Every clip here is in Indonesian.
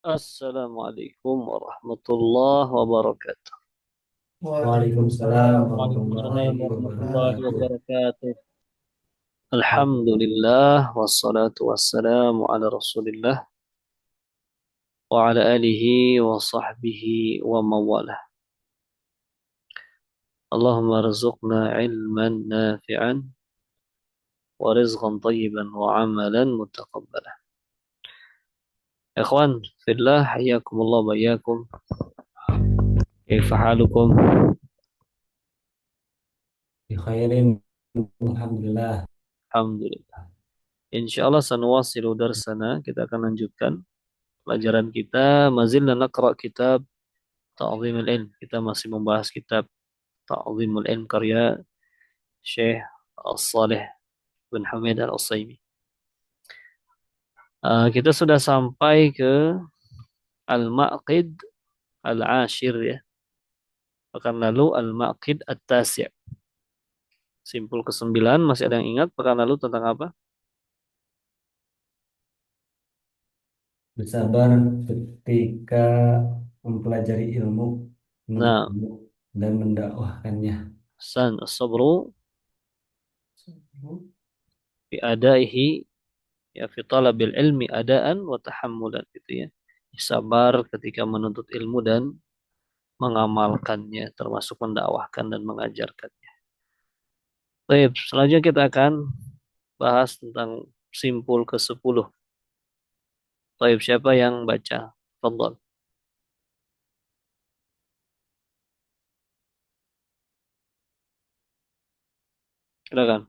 Assalamualaikum warahmatullahi wabarakatuh. Waalaikumsalam Waalaikumsalam warahmatullahi warahmatullahi wabarakatuh. wabarakatuh. Alhamdulillah wassalatu wassalamu ala Rasulillah wa ala alihi wa sahbihi wa mawalah. Allahumma rizqna ilman nafi'an wa rizqan tayyiban wa amalan mutaqabbalah. Ikhwan fillah hayyakumullah wa iyyakum. Kaifa halukum? Bi khairin, alhamdulillah. Alhamdulillah. Insyaallah sanuwasilu darsana, kita akan lanjutkan pelajaran kita. Mazilna naqra kitab Ta'zimul Ilm. Kita masih membahas kitab Ta'zimul Ilm karya Syekh As-Salih bin Hamid Al-Utsaimin. Kita sudah sampai ke Al-Maqid Al-Ashir ya. Pekan lalu Al-Maqid At-Tasi'. Simpul ke-9, masih ada yang ingat pekan lalu tentang apa? Bersabar ketika mempelajari ilmu, menuntut Nah, ilmu, dan mendakwahkannya. as-sabru fi adaihi, ya fi talabil ilmi adaan wa tahammulan gitu ya. Sabar ketika menuntut ilmu dan mengamalkannya, termasuk mendakwahkan dan mengajarkannya. Baik, selanjutnya kita akan bahas tentang simpul ke-10. Baik, siapa yang baca? Fadhal. Silakan.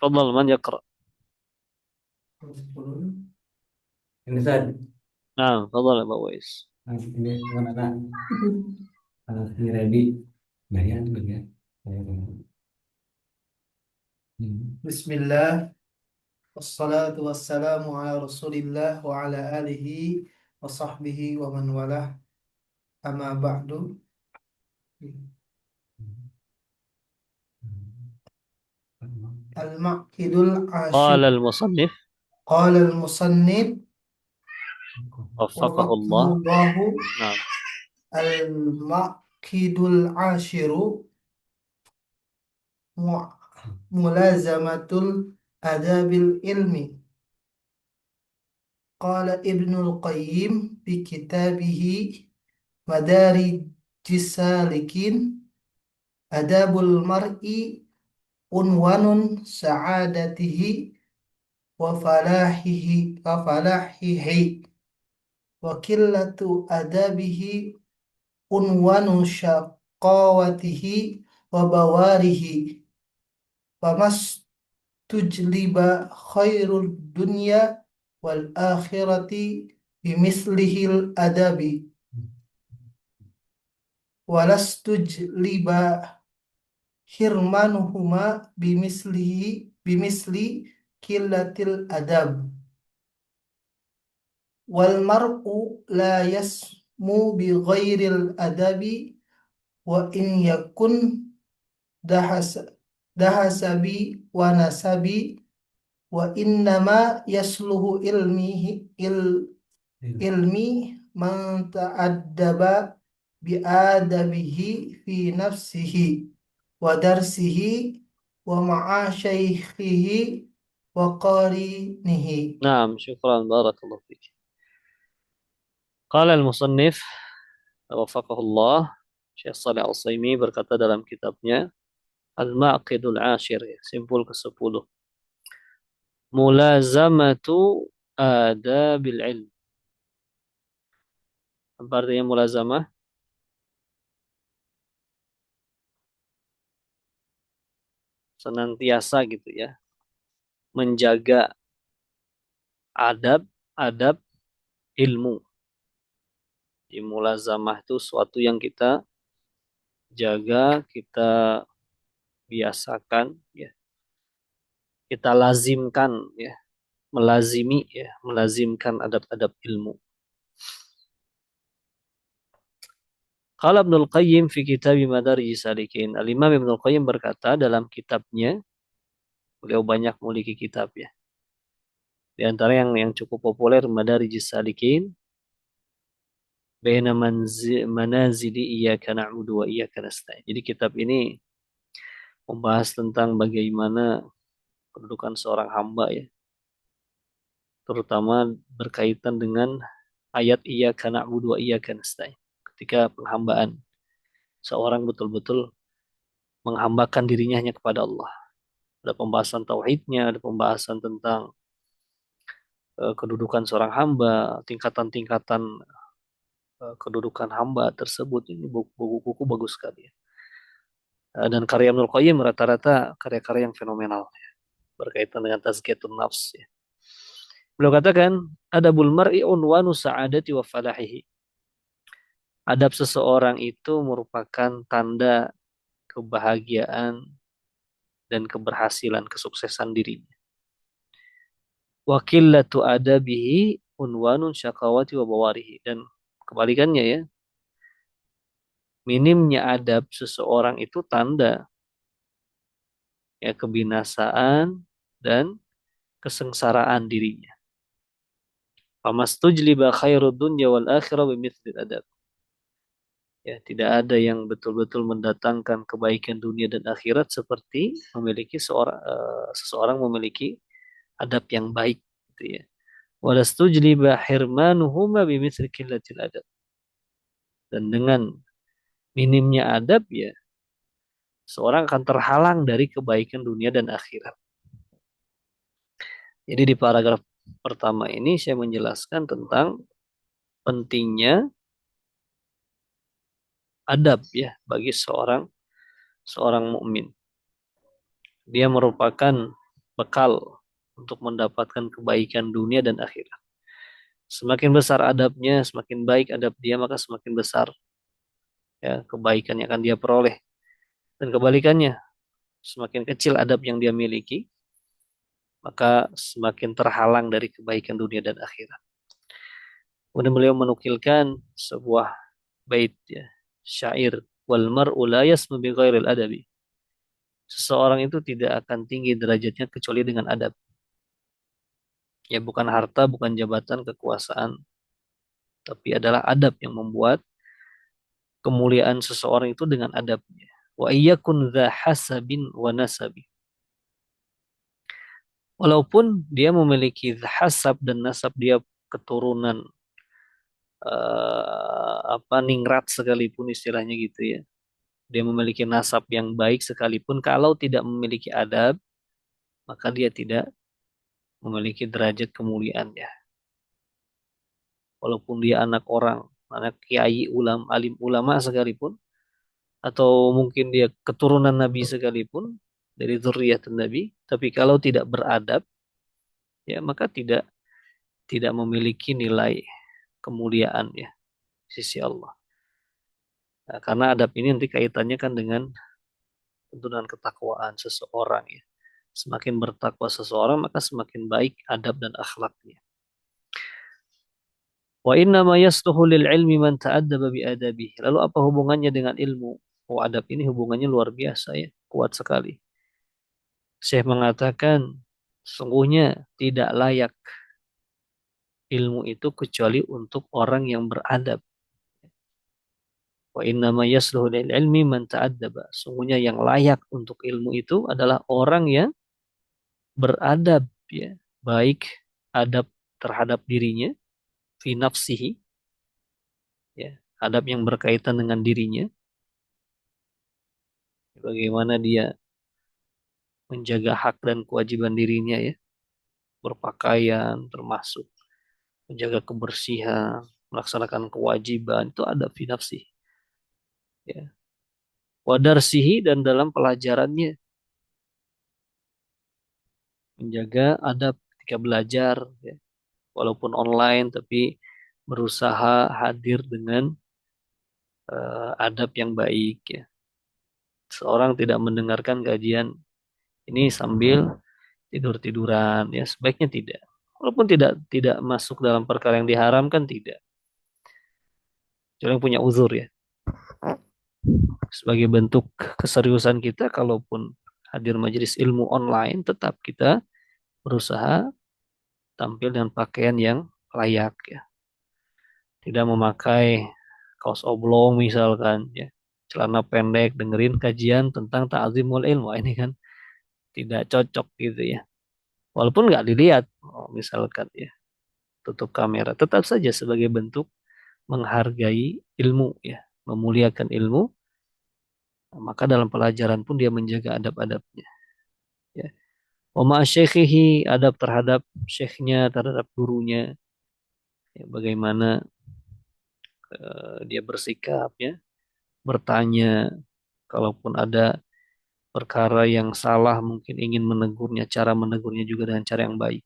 Fadhal, man yaqra? Ini saat Nah, fadhal ya Pak Wais. ini anak-anak ini ready. Bayan, bayan. Bismillah, wassalatu wassalamu ala rasulillah wa ala alihi wa sahbihi wa man walah, amma ba'du. Al-Maqidul Ashir. Qala al-musannif Qala al-musannif waffaqahu Allah. wafaqahullahu. Nah, Al-Maqidul Ashiru mu- mulazamatul adabil ilmi. Qala Ibnul Qayyim fi kitabihi Madarijis Salikin, adabul mar'i unwanun sa'adatihi wa falahihi wa qillatu adabihi unwanu syaqawatihi wa bawarihi wa mastujliba khairul dunya wal akhirati bimislihil adabi walastujliba hirmanuhuma bimisli killatil adab wal mar'u la yasmu bi ghairil adabi wa in yakun dahas dahasabi wa nasabi wa innama yasluhu ilmi man ta'addaba bi adabihi fi nafsihi wa darsihi wa ma'a syaikhihi wa qarinihi. nah, syukran barakallahu fiik. Qala al-musannif waffaqahu Allah. Syekh Shalih Al-Utsaimin berkata dalam kitabnya Al-Maqidul Ashir, ya, simpul ke-10. Mulazamatu adabil ilm. Apa artinya mulazamah? Senantiasa gitu ya. Menjaga adab ilmu. Di mulazamah itu suatu yang kita jaga, kita biasakan, ya. Kita lazimkan, ya. Melazimi, ya. Melazimkan adab-adab ilmu. Qala Ibnul Qayyim fi kitab Madarijis Salikin. Al-Imam Ibnul Qayyim berkata dalam kitabnya, beliau banyak memiliki kitab ya. Di antara yang cukup populer Madarijus Salikin baina manazili iyyaka na'budu wa iyyaka nasta'in. Jadi kitab ini membahas tentang bagaimana kedudukan seorang hamba ya, terutama berkaitan dengan ayat iyyaka na'budu wa iyyaka nasta'in. Ketika penghambaan seorang betul-betul menghambakan dirinya hanya kepada Allah. Ada pembahasan tauhidnya, ada pembahasan tentang kedudukan seorang hamba, tingkatan-tingkatan kedudukan hamba tersebut. Ini buku-buku bagus sekali ya. Dan karya Ibnul Qayyim rata-rata karya-karya yang fenomenal ya, berkaitan dengan tazkiyatun nafs ya. Beliau katakan, adabul mar'i unwanu sa'adati wa falahihi. Adab seseorang itu merupakan tanda kebahagiaan dan keberhasilan, kesuksesan dirinya. Wa qillatu adabihi unwanun syaqawati wa bawarihi. Dan kebalikannya ya, minimnya adab seseorang itu tanda ya kebinasaan dan kesengsaraan dirinya. Famastujliba khairud dunya wal akhirah bimithli adab. Ya, tidak ada yang betul-betul mendatangkan kebaikan dunia dan akhirat seperti memiliki seseorang memiliki adab yang baik gitu ya. Walastujliba hirmanuhuma bimithli qillatil adab. Dan dengan minimnya adab ya, seorang akan terhalang dari kebaikan dunia dan akhirat. Jadi di paragraf pertama ini saya menjelaskan tentang pentingnya adab ya bagi seorang seorang mukmin. Dia merupakan bekal untuk mendapatkan kebaikan dunia dan akhirat. Semakin besar adabnya, semakin baik adab dia, maka semakin besar ya kebaikan yang akan dia peroleh. Dan kebalikannya, semakin kecil adab yang dia miliki, maka semakin terhalang dari kebaikan dunia dan akhirat. Kemudian beliau menukilkan sebuah bait ya, syair, wal mar'u la yasmu bi ghairil adabi. Seseorang itu tidak akan tinggi derajatnya kecuali dengan adab. Ya bukan harta, bukan jabatan, kekuasaan, tapi adalah adab yang membuat kemuliaan seseorang itu dengan adabnya. Wa iyyakun dza hasabin wa nasabi. Walaupun dia memiliki hasab dan nasab, dia keturunan ningrat sekalipun istilahnya gitu ya. Dia memiliki nasab yang baik sekalipun kalau tidak memiliki adab, maka dia tidak memiliki derajat kemuliaan ya. Walaupun dia anak orang, anak kiai alim ulama sekalipun, atau mungkin dia keturunan Nabi sekalipun dari zuriyatun Nabi, tapi kalau tidak beradab, ya maka tidak memiliki nilai kemuliaan ya di sisi Allah. Nah, karena adab ini nanti kaitannya kan dengan tuntunan ketakwaan seseorang ya. Semakin bertakwa seseorang maka semakin baik adab dan akhlaknya. Wa inna ma yasluhu lil ilmi man ta'addaba bi adabihi. Lalu apa hubungannya dengan ilmu? Oh, adab ini hubungannya luar biasa ya, kuat sekali. Syekh mengatakan sungguhnya tidak layak ilmu itu kecuali untuk orang yang beradab. Wa inna ma yasluhu lil ilmi man ta'addaba. Sungguhnya yang layak untuk ilmu itu adalah orang yang beradab ya, baik adab terhadap dirinya fi nafsihi ya, adab yang berkaitan dengan dirinya, bagaimana dia menjaga hak dan kewajiban dirinya ya, berpakaian termasuk menjaga kebersihan, melaksanakan kewajiban, itu adab fi nafsihi ya. Wadarsihi, dan dalam pelajarannya menjaga adab ketika belajar ya, walaupun online tapi berusaha hadir dengan adab yang baik ya. Seorang tidak mendengarkan kajian ini sambil tidur-tiduran ya, sebaiknya tidak. Walaupun tidak masuk dalam perkara yang diharamkan, tidak. Jadi yang punya uzur ya. Sebagai bentuk keseriusan kita, kalaupun hadir majelis ilmu online, tetap kita berusaha tampil dengan pakaian yang layak ya. Tidak memakai kaos oblong misalkan ya. Celana pendek dengerin kajian tentang ta'zimul ilmu. Wah, ini kan tidak cocok gitu ya. Walaupun nggak dilihat, oh, misalkan ya, tutup kamera, tetap saja sebagai bentuk menghargai ilmu ya, memuliakan ilmu, maka dalam pelajaran pun dia menjaga adab-adabnya ya. Wa ma'a syekhihi, adab terhadap syekhnya, terhadap gurunya, ya, bagaimana dia bersikap ya, bertanya, kalaupun ada perkara yang salah mungkin ingin menegurnya, cara menegurnya juga dengan cara yang baik.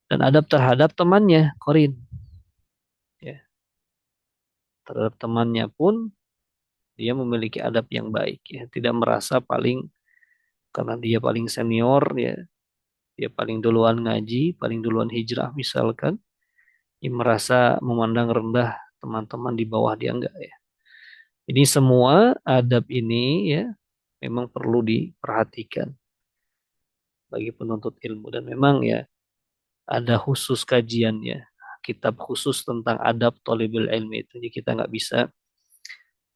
Dan adab terhadap temannya, Korin, ya, terhadap temannya pun dia memiliki adab yang baik ya, tidak merasa paling karena dia paling senior ya, dia paling duluan ngaji, paling duluan hijrah misalkan, dia merasa memandang rendah teman-teman di bawah dia, enggak ya. Ini semua adab ini ya memang perlu diperhatikan bagi penuntut ilmu, dan memang ya ada khusus kajiannya, kitab khusus tentang adab thalibul ilmi itu. Jadi kita nggak bisa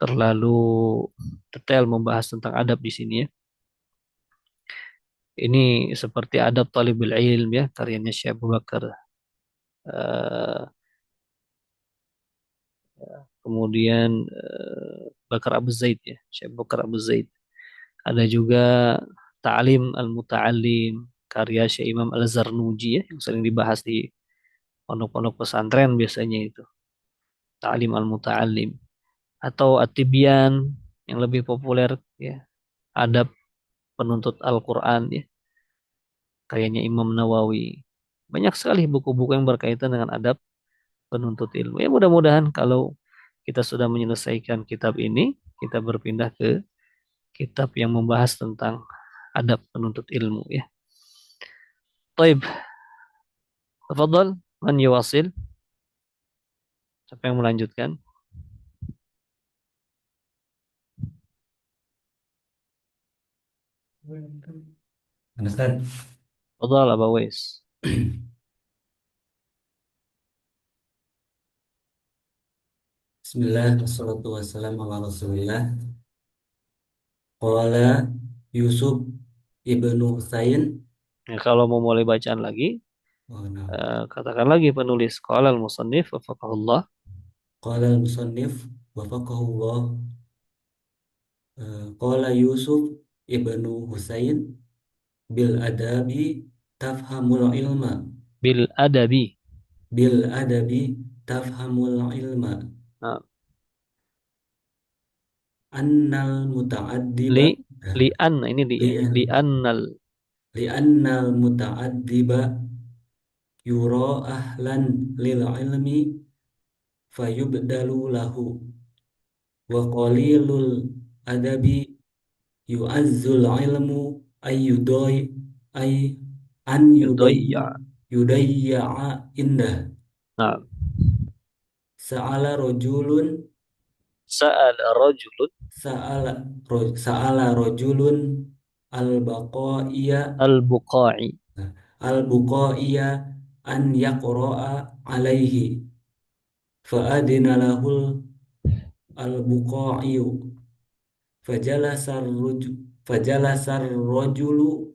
terlalu detail membahas tentang adab di sini ya. Ini seperti adab talibul ilm ya, karyanya Syekh Abu Bakar. Eh, kemudian Bakar Abu Zaid ya, Syekh Bakar Abu Zaid. Ada juga Ta'lim al-Muta'allim, karya Syekh Imam Al-Zarnuji ya, yang sering dibahas di pondok-pondok pesantren biasanya itu. Ta'lim al-Muta'allim. Atau At-Tibyan yang lebih populer ya, adab penuntut Al-Quran ya, karyanya Imam Nawawi. Banyak sekali buku-buku yang berkaitan dengan adab penuntut ilmu. Ya mudah-mudahan kalau kita sudah menyelesaikan kitab ini, kita berpindah ke kitab yang membahas tentang adab penuntut ilmu ya. Taib, tafadhal, man yuwasil? Siapa yang melanjutkan? Understand? Tafadhal, Aba Wais. Bismillah, wassalatu wassalamu ala rasulillah. Qala Yusuf ibnu Husain. Ya, kalau mau mulai bacaan lagi, Oh, no. katakan lagi penulis. Qala al-musannif wafaqahullah. Qala al-musannif wafaqahullah. Qala Yusuf ibnu Husain bil adabi tafhamul ilma. Bil adabi. Bil adabi tafhamul ilma. Nah, Annal li muta'addiba li an ini li annal li annal muta'addiba yura ahlan lil ilmi fayubdalu lahu wa qalilul adabi yu'azzul ilmu ayyudai ay an yudayya. yudayya'a indah. Nah, Sa'ala rajulun sa'ala rajulun sa'ala sa'ala rajulun al-baqaiya al-buqa'i. al-buqaiya an yaqra'a alaihi fa'adina lahul al-buqaiyu fajalasar rajulu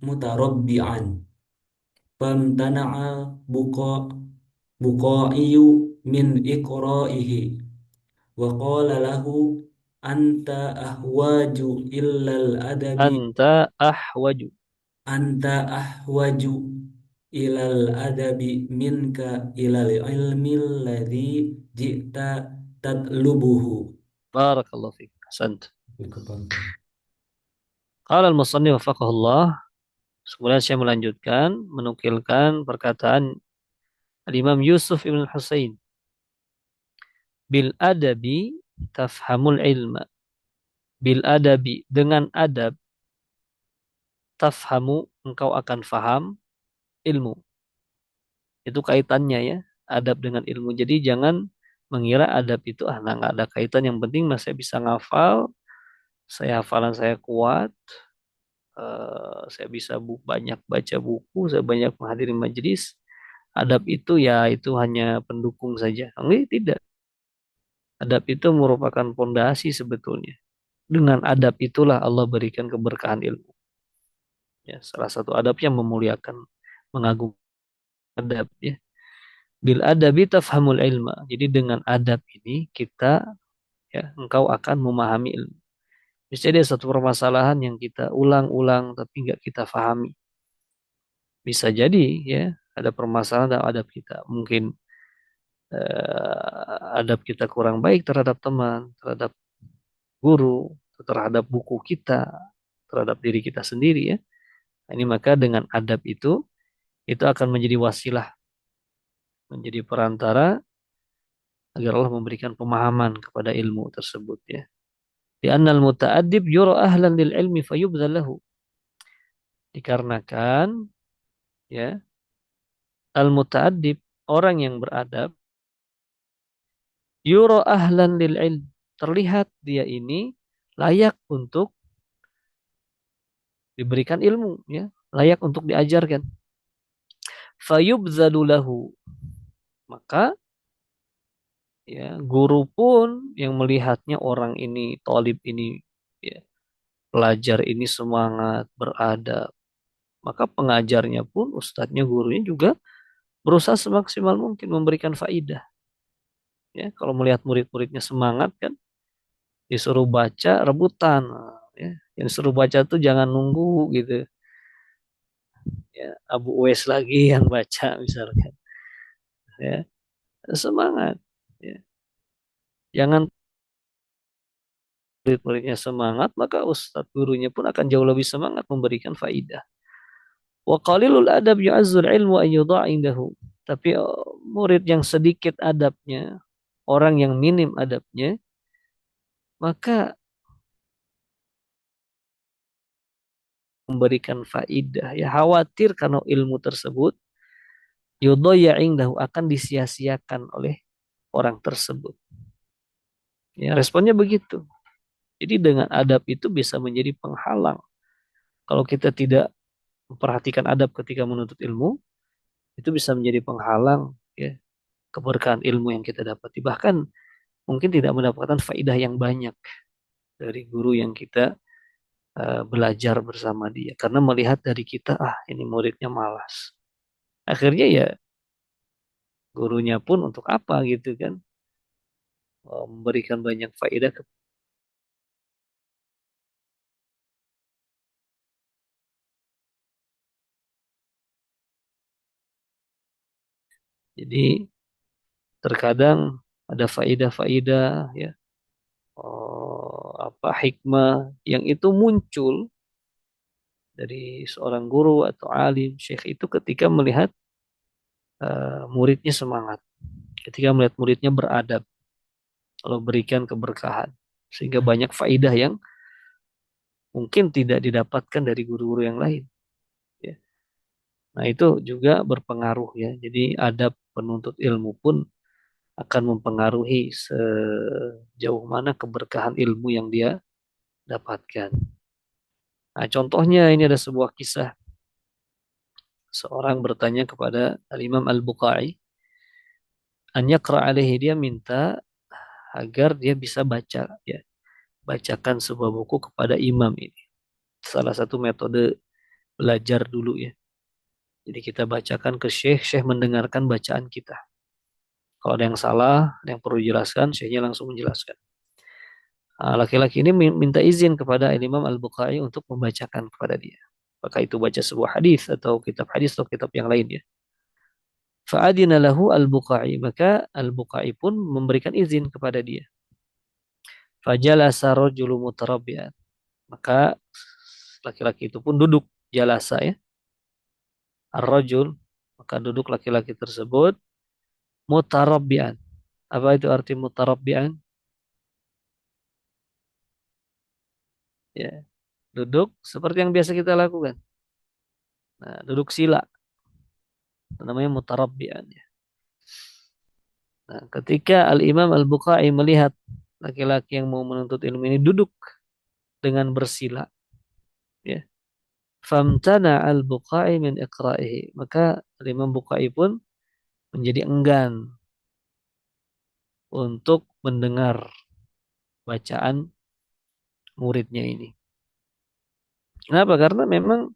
mutarabbi'an famtana'a buqaiyu min iqra'ihi wa qala lahu anta ahwaju illal adabi Ahwaju. anta ahwaju ilal adabi minka ilal ilmi alladhi ji'ta tatlubuhu. Barakallahu fiik. Ahsant. Qala al-musannif wafaqahullah. Kemudian saya melanjutkan menukilkan perkataan Al-Imam Yusuf Ibn Husain. Bil adabi tafhamul ilma. Bil adabi, dengan adab, tafhamu, engkau akan faham ilmu. Itu kaitannya ya, adab dengan ilmu. Jadi jangan mengira adab itu nah nggak ada kaitan. Yang penting mas saya bisa ngafal, saya hafalan saya kuat, saya bisa banyak baca buku, saya banyak menghadiri majelis. Adab itu ya itu hanya pendukung saja. Enggak, tidak. Adab itu merupakan pondasi sebetulnya. Dengan adab itulah Allah berikan keberkahan ilmu. Ya, salah satu adab yang memuliakan, mengagungkan adab ya. Bil adabi tafhamul ilma. Jadi dengan adab ini kita ya engkau akan memahami ilmu. Bisa ada satu permasalahan yang kita ulang-ulang tapi nggak kita fahami. Bisa jadi ya ada permasalahan dalam adab kita. Mungkin adab kita kurang baik terhadap teman, terhadap guru, terhadap buku kita, terhadap diri kita sendiri ya. Ini maka dengan adab itu akan menjadi wasilah, menjadi perantara agar Allah memberikan pemahaman kepada ilmu tersebut ya. Di annal muta'addib yura ahlan lil ilmi fayubdhal lahu. Dikarenakan ya al muta'addib orang yang beradab yura ahlan lil ilm, terlihat dia ini layak untuk diberikan ilmu ya, layak untuk diajarkan. Fayubdhalu lahu, maka ya guru pun yang melihatnya orang ini talib ini ya, pelajar ini semangat beradab, maka pengajarnya pun ustadznya gurunya juga berusaha semaksimal mungkin memberikan faidah ya. Kalau melihat murid-muridnya semangat kan disuruh baca rebutan ya, yang disuruh baca tuh jangan nunggu gitu ya, Abu Uwais lagi yang baca misalkan ya, semangat ya, jangan murid-muridnya semangat maka ustadz gurunya pun akan jauh lebih semangat memberikan faidah. Wa qalilul adab yu'azzul ilmu an yudha' indahu. Tapi murid yang sedikit adabnya, orang yang minim adabnya, maka memberikan faidah. Ya khawatir karena ilmu tersebut yudhayya indahu akan disia-siakan oleh orang tersebut. Ya, responnya begitu. Jadi dengan adab itu bisa menjadi penghalang. Kalau kita tidak memperhatikan adab ketika menuntut ilmu, itu bisa menjadi penghalang ya keberkahan ilmu yang kita dapati. Bahkan mungkin tidak mendapatkan faidah yang banyak dari guru yang kita belajar bersama dia. Karena melihat dari kita, ini muridnya malas. Akhirnya ya gurunya pun untuk apa gitu kan. Memberikan banyak faedah. Jadi terkadang ada faedah-faedah ya. Apa hikmah yang itu muncul dari seorang guru atau alim, syekh itu ketika melihat muridnya semangat. Ketika melihat muridnya beradab. Allah berikan keberkahan. Sehingga banyak faedah yang mungkin tidak didapatkan dari guru-guru yang lain. Ya. Nah itu juga berpengaruh ya. Jadi adab penuntut ilmu pun akan mempengaruhi sejauh mana keberkahan ilmu yang dia dapatkan. Nah contohnya ini ada sebuah kisah. Seorang bertanya kepada Al-Imam Al-Bukhari. An yaqra alaihi, dia minta agar dia bisa baca ya. Bacakan sebuah buku kepada imam ini. Salah satu metode belajar dulu ya. Jadi kita bacakan ke syekh, syekh mendengarkan bacaan kita. Kalau ada yang salah, ada yang perlu dijelaskan, syekhnya langsung menjelaskan. Nah, laki-laki ini minta izin kepada Imam Al-Bukhari untuk membacakan kepada dia. Apakah itu baca sebuah hadis atau kitab hadis atau kitab yang lain ya. Fa'adina lahu Al-Bukhari, maka Al-Bukhari pun memberikan izin kepada dia. Fajalasa rajulu mutarabbi'an. Maka laki-laki itu pun duduk jalasa ya. Ar-rajul, maka duduk laki-laki tersebut mutarabbian. Apa itu arti mutarabbian? Ya, duduk seperti yang biasa kita lakukan. Nah, duduk sila. Itu namanya mutarabbian ya. Nah, ketika Al-Imam Al-Bukhari melihat laki-laki yang mau menuntut ilmu ini duduk dengan bersila, ya. famtana al-Buqai min iqra'ihi. Maka Imam Buqai pun menjadi enggan untuk mendengar bacaan muridnya ini. Kenapa? Karena memang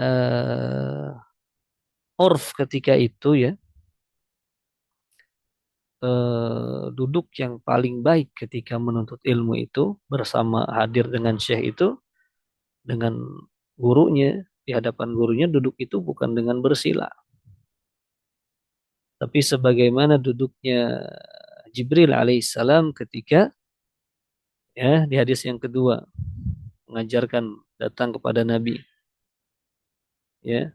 uh, urf ketika itu ya, duduk yang paling baik ketika menuntut ilmu itu bersama hadir dengan syekh itu, dengan gurunya, di hadapan gurunya duduk itu bukan dengan bersila, tapi sebagaimana duduknya Jibril alaihissalam ketika ya di hadis yang kedua mengajarkan, datang kepada Nabi ya,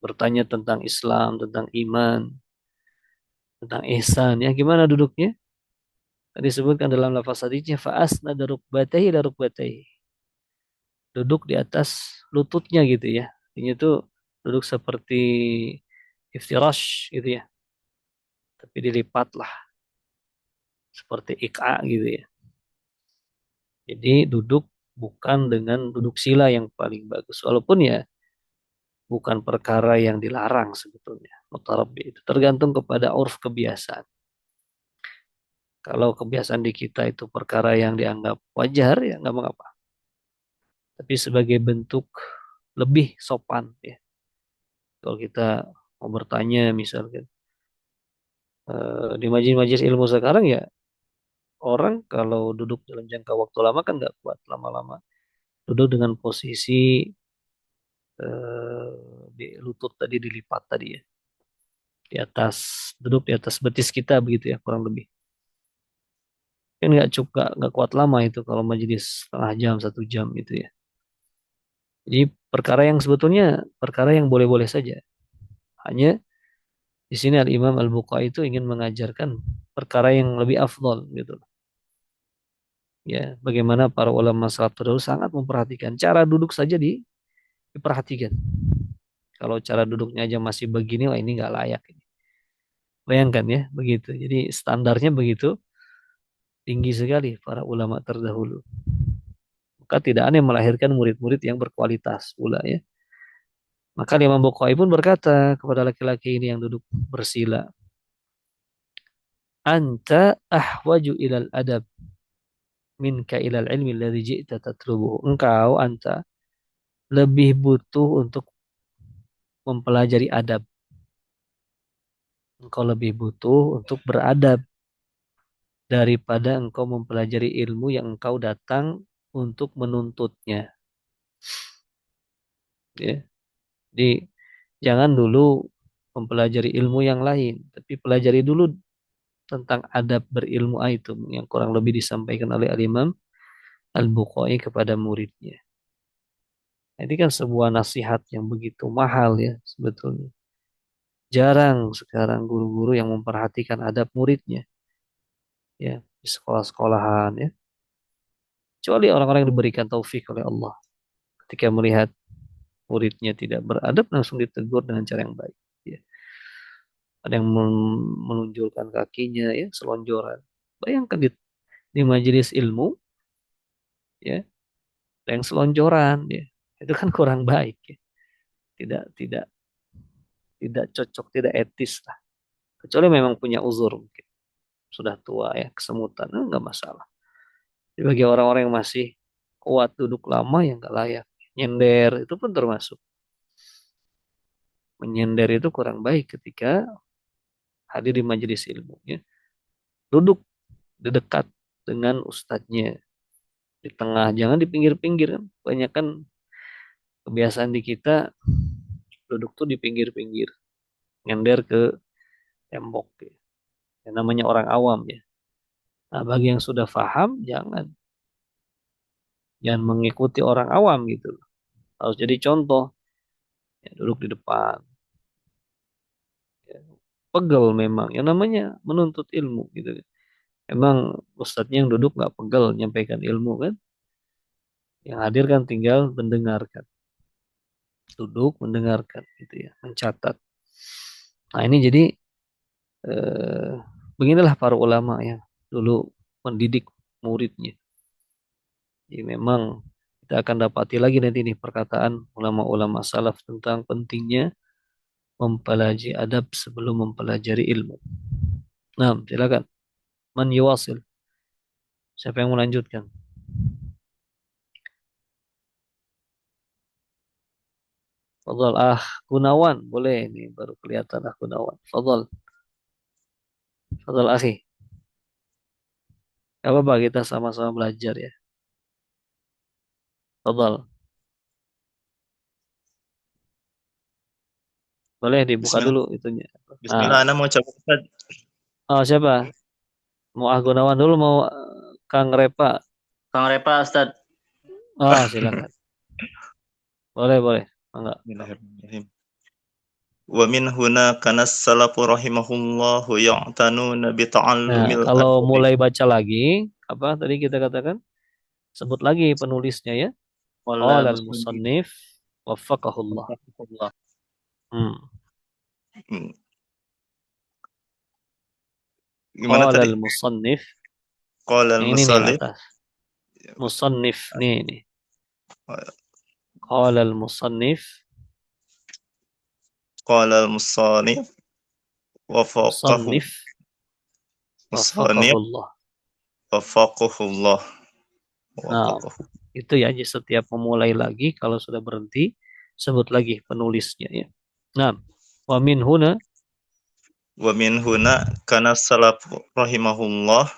bertanya tentang Islam, tentang iman, tentang ihsan ya, gimana duduknya? Tadi disebutkan dalam lafaz hadisnya fa'asnada rukbatayhi ila rukbatayhi. Duduk di atas lututnya gitu ya. Ini tuh duduk seperti iftirash gitu ya. Tapi dilipat lah seperti ik'a gitu ya. Jadi duduk bukan dengan duduk sila yang paling bagus. Walaupun ya bukan perkara yang dilarang sebetulnya. Mutarabbi itu tergantung kepada urf kebiasaan. Kalau kebiasaan di kita itu perkara yang dianggap wajar ya nggak mengapa. Tapi sebagai bentuk lebih sopan ya. Kalau kita mau bertanya misalkan di majelis-majelis ilmu sekarang ya, orang kalau duduk dalam jangka waktu lama kan nggak kuat lama-lama. Duduk dengan posisi eh, di lutut tadi dilipat tadi ya, di atas, duduk di atas betis kita begitu ya kurang lebih. Kan nggak cukup, nggak kuat lama itu kalau majelis setengah jam 1 jam gitu ya. Jadi perkara yang sebetulnya perkara yang boleh-boleh saja. Hanya di sini Al Imam Al Bukhari itu ingin mengajarkan perkara yang lebih afdol gitu. Ya, bagaimana para ulama salaf terdahulu sangat memperhatikan cara duduk saja diperhatikan. Kalau cara duduknya aja masih begini, wah ini nggak layak ini. Bayangkan ya, begitu. Jadi standarnya begitu tinggi sekali para ulama terdahulu. Maka tidak aneh melahirkan murid-murid yang berkualitas pula ya. Maka Imam Bukhari pun berkata kepada laki-laki ini yang duduk bersila, Anta ahwaju ilal adab minka ilal ilmi alladhi ji'ta tatlubuhu. Engkau, anta, lebih butuh untuk mempelajari adab. Engkau lebih butuh untuk beradab daripada engkau mempelajari ilmu yang engkau datang untuk menuntutnya. Ya. Jadi jangan dulu mempelajari ilmu yang lain, tapi pelajari dulu tentang adab berilmu itu yang kurang lebih disampaikan oleh Al-Imam Al-Bukhari kepada muridnya. Ini kan sebuah nasihat yang begitu mahal ya sebetulnya. Jarang sekarang guru-guru yang memperhatikan adab muridnya ya di sekolah-sekolahan ya. Kecuali orang-orang yang diberikan taufik oleh Allah. Ketika melihat muridnya tidak beradab langsung ditegur dengan cara yang baik. Ya. Ada yang menunjukkan kakinya ya selonjoran. Bayangkan di majelis ilmu ya, ada yang selonjoran ya. Itu kan kurang baik ya. Tidak tidak tidak cocok, tidak etis lah. Kecuali memang punya uzur mungkin. Sudah tua ya, kesemutan, enggak masalah. Jadi bagi orang-orang yang masih kuat duduk lama yang enggak layak. Nyender itu pun termasuk. Menyender itu kurang baik ketika hadir di majelis ilmu ya. Duduk di dekat dengan ustadznya, di tengah, jangan di pinggir-pinggir kan. Banyak kan kebiasaan di kita duduk tuh di pinggir-pinggir, nyender ke tembok ya. Yang namanya orang awam ya. Nah, bagi yang sudah paham jangan mengikuti orang awam gitu. Harus jadi contoh, ya, duduk di depan. Ya. Pegel memang, yang namanya menuntut ilmu gitu. Emang ustadznya yang duduk nggak pegel nyampaikan ilmu kan? Yang hadir kan tinggal mendengarkan, duduk mendengarkan gitu ya, mencatat. Nah ini jadi eh, beginilah para ulama ya dulu mendidik muridnya. Jadi memang kita akan dapati lagi nanti nih perkataan ulama-ulama salaf tentang pentingnya mempelajari adab sebelum mempelajari ilmu. Nah, silakan. Man yuwasil. Siapa yang melanjutkan? Fadhal Gunawan, boleh ini baru kelihatan Gunawan. Fadhal. Fadhal akhi. Gak apa-apa kita sama-sama belajar ya. Fadhal. Boleh dibuka Bismillah. dulu itunya. Bismillah, Nah, Ana mau coba Ustaz. oh siapa? Mau Gunawan dulu mau Kang Repa? Kang Repa, Ustaz. Oh, silakan. Boleh, boleh. Enggak. Bismillahirrahmanirrahim. Wa min huna kana salafu rahimahullahu ya'tanuna bi Nah, ta'allumil kalau adabi. mulai baca lagi, apa tadi kita katakan? Sebut lagi penulisnya ya. Qala Qala musannif al-musannif waffaqahullah. wafaqahullah. Hmm. Gimana Qala tadi? al-musannif. Qala Ini nih al-musallif. atas. Musannif nih. Qala al-musannif. Qala al-musannif wafaqahu. Musannif Musannif waffaqahullah. wafaqahullah. Nah, Wafaqahu. itu ya. Jadi setiap memulai lagi, kalau sudah berhenti, sebut lagi penulisnya ya. Nah, wa min huna. Wa min huna kana salafu rahimahullah.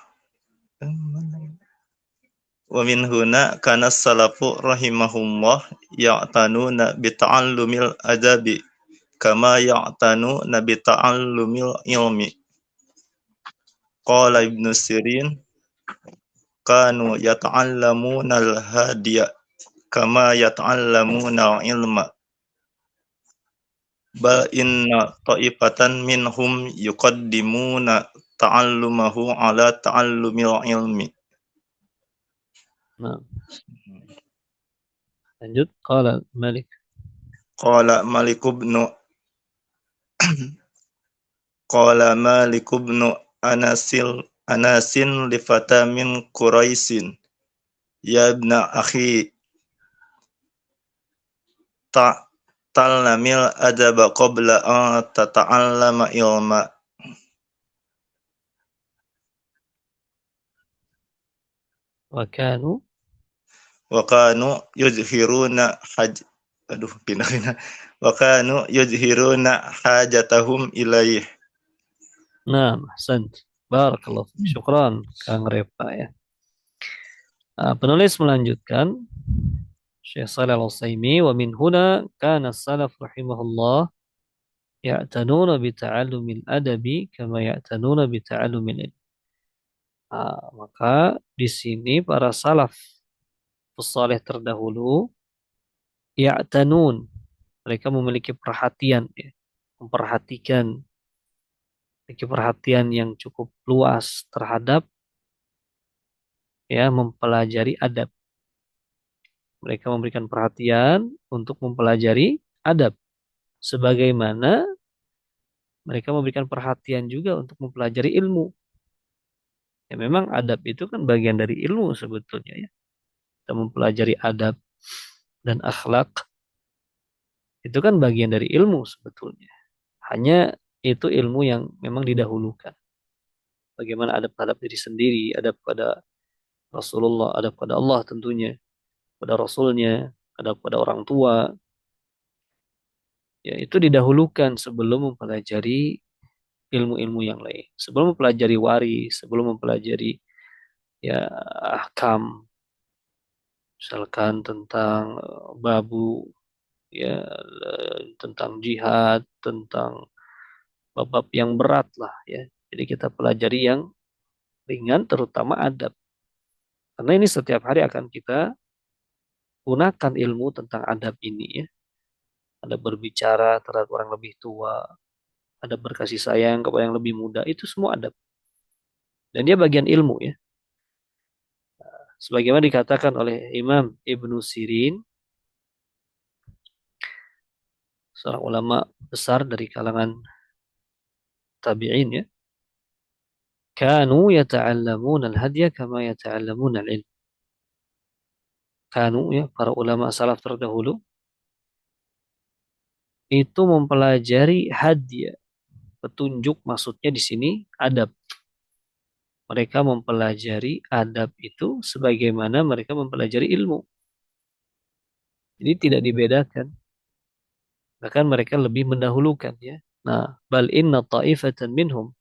Wa min huna kana salafu rahimahullah ya'tanuna bi ta'allumil adabi kama ya'tanuna bi ta'allumil ilmi. Qala Ibnu Sirin kanu yata'allamuna al-hadiya kama yata'allamuna ilma. Bal inna ta'ifatan minhum yuqaddimuna ta'allumahu ala ta'allumil ilmi. Nah, lanjut. Qala Malik. Qala Malik ibn Qala Malik ibn Anasin li fata min Quraisin ya ibna akhi ta'allamil adaba qabla an tata'allama ilma. Wa kanu. Wa kanu yuzhiruna pindah. Wa kanu yuzhiruna hajatahum ilaih. Nah, ahsant. Barakallahu fiik. Syukran Kang Repa ya. Nah, penulis melanjutkan Syekh Shalih Al-Utsaimin, wa min huna kana salaf rahimahullah ya'tanuna bi ta'allumil adabi kama ya'tanuna bi ta'allumil ilm. Nah, maka di sini para salaf saleh terdahulu ya'tanun, mereka memiliki perhatian ya, memperhatikan, memiliki perhatian yang cukup luas terhadap ya mempelajari adab. Mereka memberikan perhatian untuk mempelajari adab. Sebagaimana mereka memberikan perhatian juga untuk mempelajari ilmu. Ya memang adab itu kan bagian dari ilmu sebetulnya ya. Kita mempelajari adab dan akhlak itu kan bagian dari ilmu sebetulnya. Hanya itu ilmu yang memang didahulukan. Bagaimana adab terhadap diri sendiri, adab pada Rasulullah, adab pada Allah tentunya, pada Rasulnya, adab pada orang tua. Ya itu didahulukan sebelum mempelajari ilmu-ilmu yang lain. Sebelum mempelajari waris, sebelum mempelajari ya ahkam, misalkan tentang babu, ya tentang jihad, tentang bab-bab yang berat lah ya. Jadi kita pelajari yang ringan, terutama adab. Karena ini setiap hari akan kita gunakan ilmu tentang adab ini ya. Ada berbicara terhadap orang lebih tua, ada berkasih sayang kepada yang lebih muda, itu semua adab. Dan dia bagian ilmu ya. Sebagaimana dikatakan oleh Imam Ibnu Sirin, seorang ulama besar dari kalangan tabi'in ya. Kanu yata'allamuna al-hadya kama yata'allamuna al-ilm. kanu ya para ulama salaf terdahulu itu mempelajari hadiah petunjuk, maksudnya di sini adab. Mereka mempelajari adab itu sebagaimana mereka mempelajari ilmu. Jadi tidak dibedakan. Bahkan mereka lebih mendahulukan ya. Nah, bal inna ta'ifatan minhum.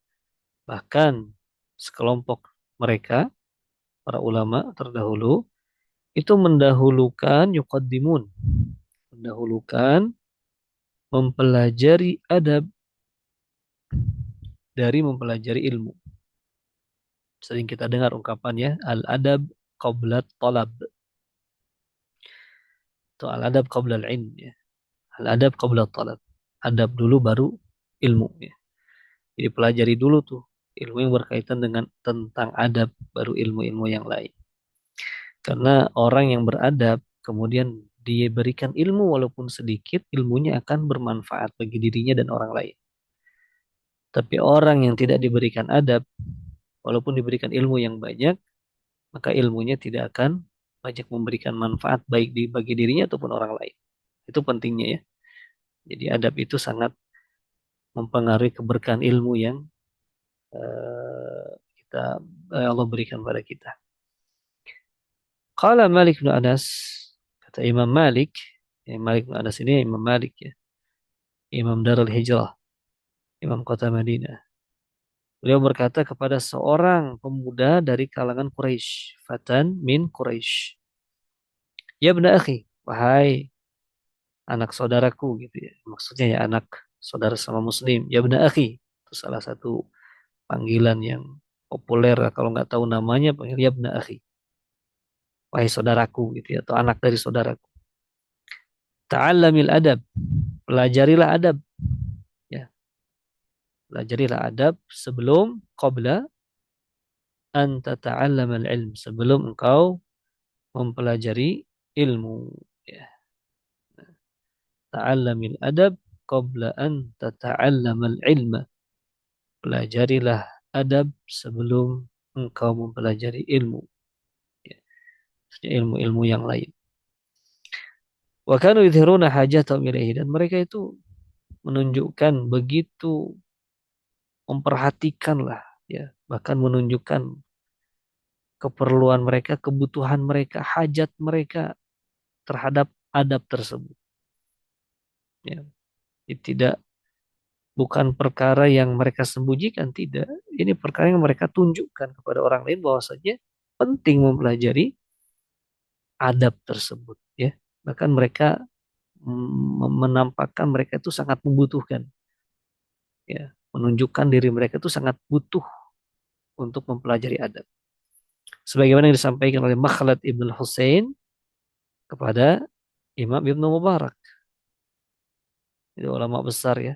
Bahkan sekelompok mereka, para ulama terdahulu, itu mendahulukan yuqaddimun. Mendahulukan mempelajari adab dari mempelajari ilmu. Sering kita dengar ungkapannya al-adab qabla talab. Itu al-adab qabla al-ilm ya. Al-adab qabla talab. Adab dulu baru ilmu ya. Jadi pelajari dulu tuh ilmu yang berkaitan dengan tentang adab baru ilmu-ilmu yang lain. Karena orang yang beradab kemudian diberikan ilmu walaupun sedikit, ilmunya akan bermanfaat bagi dirinya dan orang lain. Tapi orang yang tidak diberikan adab, walaupun diberikan ilmu yang banyak, maka ilmunya tidak akan banyak memberikan manfaat baik bagi dirinya ataupun orang lain. Itu pentingnya ya. Jadi adab itu sangat mempengaruhi keberkahan ilmu yang kita Allah berikan pada kita. Qala Malik bin Anas, kata Imam Malik, Malik bin Anas ini Imam Malik ya, Imam Darul Hijrah, Imam kota Madinah. Beliau berkata kepada seorang pemuda dari kalangan Quraisy, Fatan min Quraisy. Ya benda akhi, wahai anak saudaraku gitu ya. Maksudnya ya anak saudara sama muslim. Ya benda akhi. Itu salah satu panggilan yang populer kalau nggak tahu namanya panggil ya benda akhi. Wahai saudaraku gitu ya atau anak dari saudaraku. Ta'allamil adab. Pelajarilah adab. Ya. Pelajarilah adab sebelum qabla an tata'allamal ilm. Sebelum engkau mempelajari ilmu. Ya. Ta'allamil adab qabla an tata'allamal ilma. Pelajarilah adab sebelum engkau mempelajari ilmu. Ya. Ilmu-ilmu yang lain. Wa kanu yudhiruna hajatahum ilaihi. Dan mereka itu menunjukkan begitu memperhatikan lah ya, bahkan menunjukkan keperluan mereka, kebutuhan mereka, hajat mereka terhadap adab tersebut. Ya. Tidak bukan perkara yang mereka sembunyikan, tidak. Ini perkara yang mereka tunjukkan kepada orang lain bahwasanya penting mempelajari adab tersebut ya. Bahkan mereka menampakkan mereka itu sangat membutuhkan ya, menunjukkan diri mereka itu sangat butuh untuk mempelajari adab. Sebagaimana yang disampaikan oleh Makhlad Ibn Husain kepada Imam Ibn Mubarak. Itu ulama besar ya.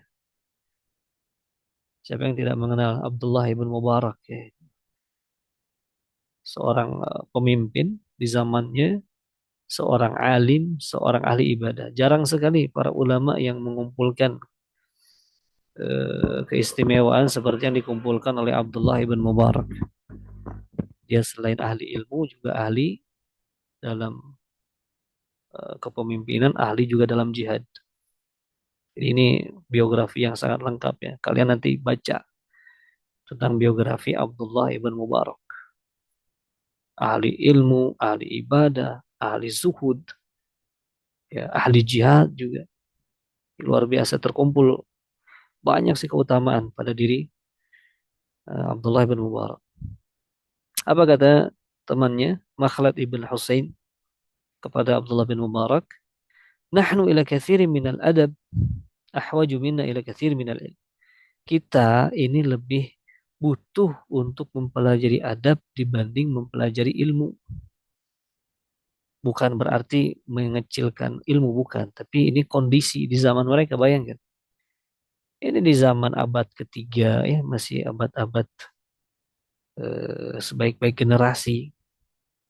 Siapa yang tidak mengenal Abdullah Ibn Mubarak ya. Seorang pemimpin di zamannya, seorang alim, seorang ahli ibadah. Jarang sekali para ulama yang mengumpulkan keistimewaan seperti yang dikumpulkan oleh Abdullah Ibn Mubarak. Dia selain ahli ilmu juga ahli dalam kepemimpinan, ahli juga dalam jihad. Jadi ini biografi yang sangat lengkap ya. Kalian nanti baca tentang biografi Abdullah Ibn Mubarak. Ahli ilmu, ahli ibadah, ahli zuhud, ya, ahli jihad juga. Luar biasa terkumpul banyak sih keutamaan pada diri Abdullah Ibn Mubarak. Apa kata temannya Makhlad Ibn Husain kepada Abdullah bin Mubarak? Nahnu ila katsirin minal adab ahwaju minna ila katsirin minal ilm. Kita ini lebih butuh untuk mempelajari adab dibanding mempelajari ilmu. Bukan berarti mengecilkan ilmu, bukan. Tapi ini kondisi di zaman mereka, bayangkan. Ini di zaman abad ketiga, ya masih abad-abad sebaik-baik generasi.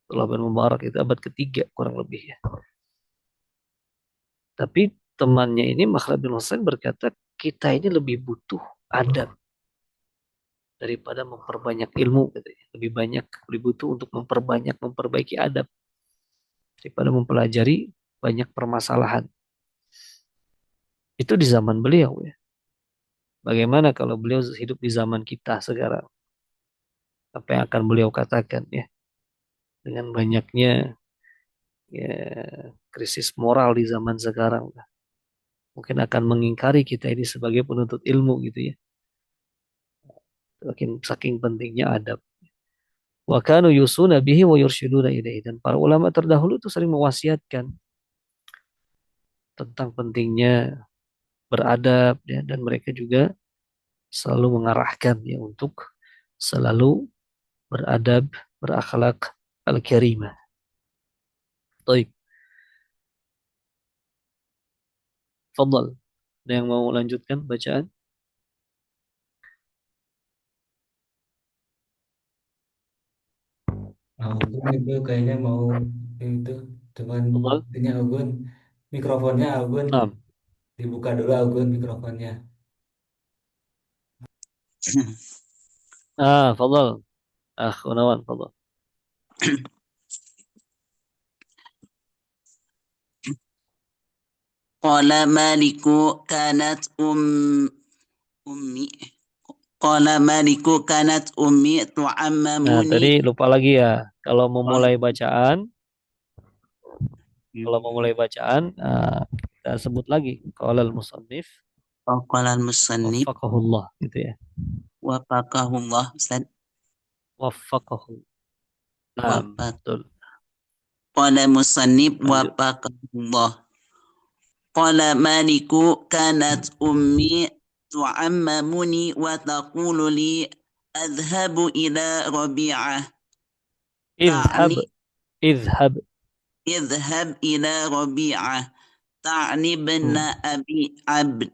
Abdullah bin Mubarak itu abad ketiga kurang lebih ya. Tapi temannya ini Makhlad bin Husain berkata, kita ini lebih butuh adab daripada memperbanyak ilmu katanya. Lebih butuh untuk memperbaiki adab. daripada mempelajari banyak permasalahan. Itu di zaman beliau ya. Bagaimana kalau beliau hidup di zaman kita sekarang? Apa yang akan beliau katakan ya? Dengan banyaknya ya, krisis moral di zaman sekarang. Mungkin akan mengingkari kita ini sebagai penuntut ilmu gitu ya. Saking pentingnya adab. Wa kanu yusuna bihi wa yursyiduna ilaihi. Dan para ulama terdahulu itu sering mewasiatkan tentang pentingnya beradab ya, dan mereka juga selalu mengarahkan ya untuk selalu beradab, berakhlak al-karimah. Baik, fadal. Ada yang mau lanjutkan bacaan? Agun itu kayaknya mau itu cuman Fadal. itunya Agun mikrofonnya Agun Nah, dibuka dulu Agun mikrofonnya. fadal. Gunawan, fadal. Qala Maliku kanat ummi Qala Maliku kanat ummi Nah, tu'ammamuni. tadi lupa lagi ya. Kalau memulai bacaan, kita sebut lagi. Qala al-musannif Qala al-musannif waffaqahullah gitu ya. wafaqahullah Ustaz. Waffaqahu. Nah, betul. Qala musannif Lanjut. wafaqahullah. Qala Maliku kanat ummi tu'ammamuni wa taqulu li adhhabu ila Rabi'ah. Idhab. Idhab. اذهب إلى ربيعة تعني ابن أبي عبد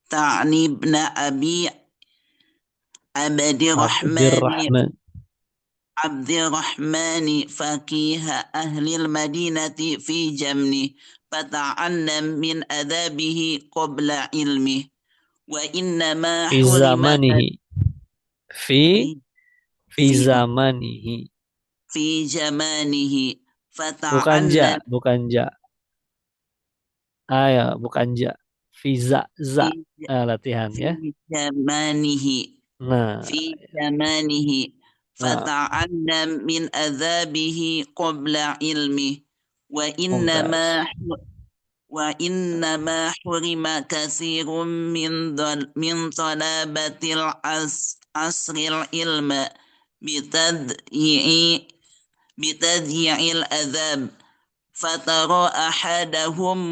تعني ابن أبي عبد الرحمن فقيه أهل المدينة في جمنه فتعلم من أدابه قبل علمه وإنما في زمانه في زمانه bukan ja bukan ja fiza latihan ya في زمانه فتعلم من أذابه قبل علمه وإنما حرم كثير من طلبة العصر العلم بتضييع الأذاب فترى أحدهم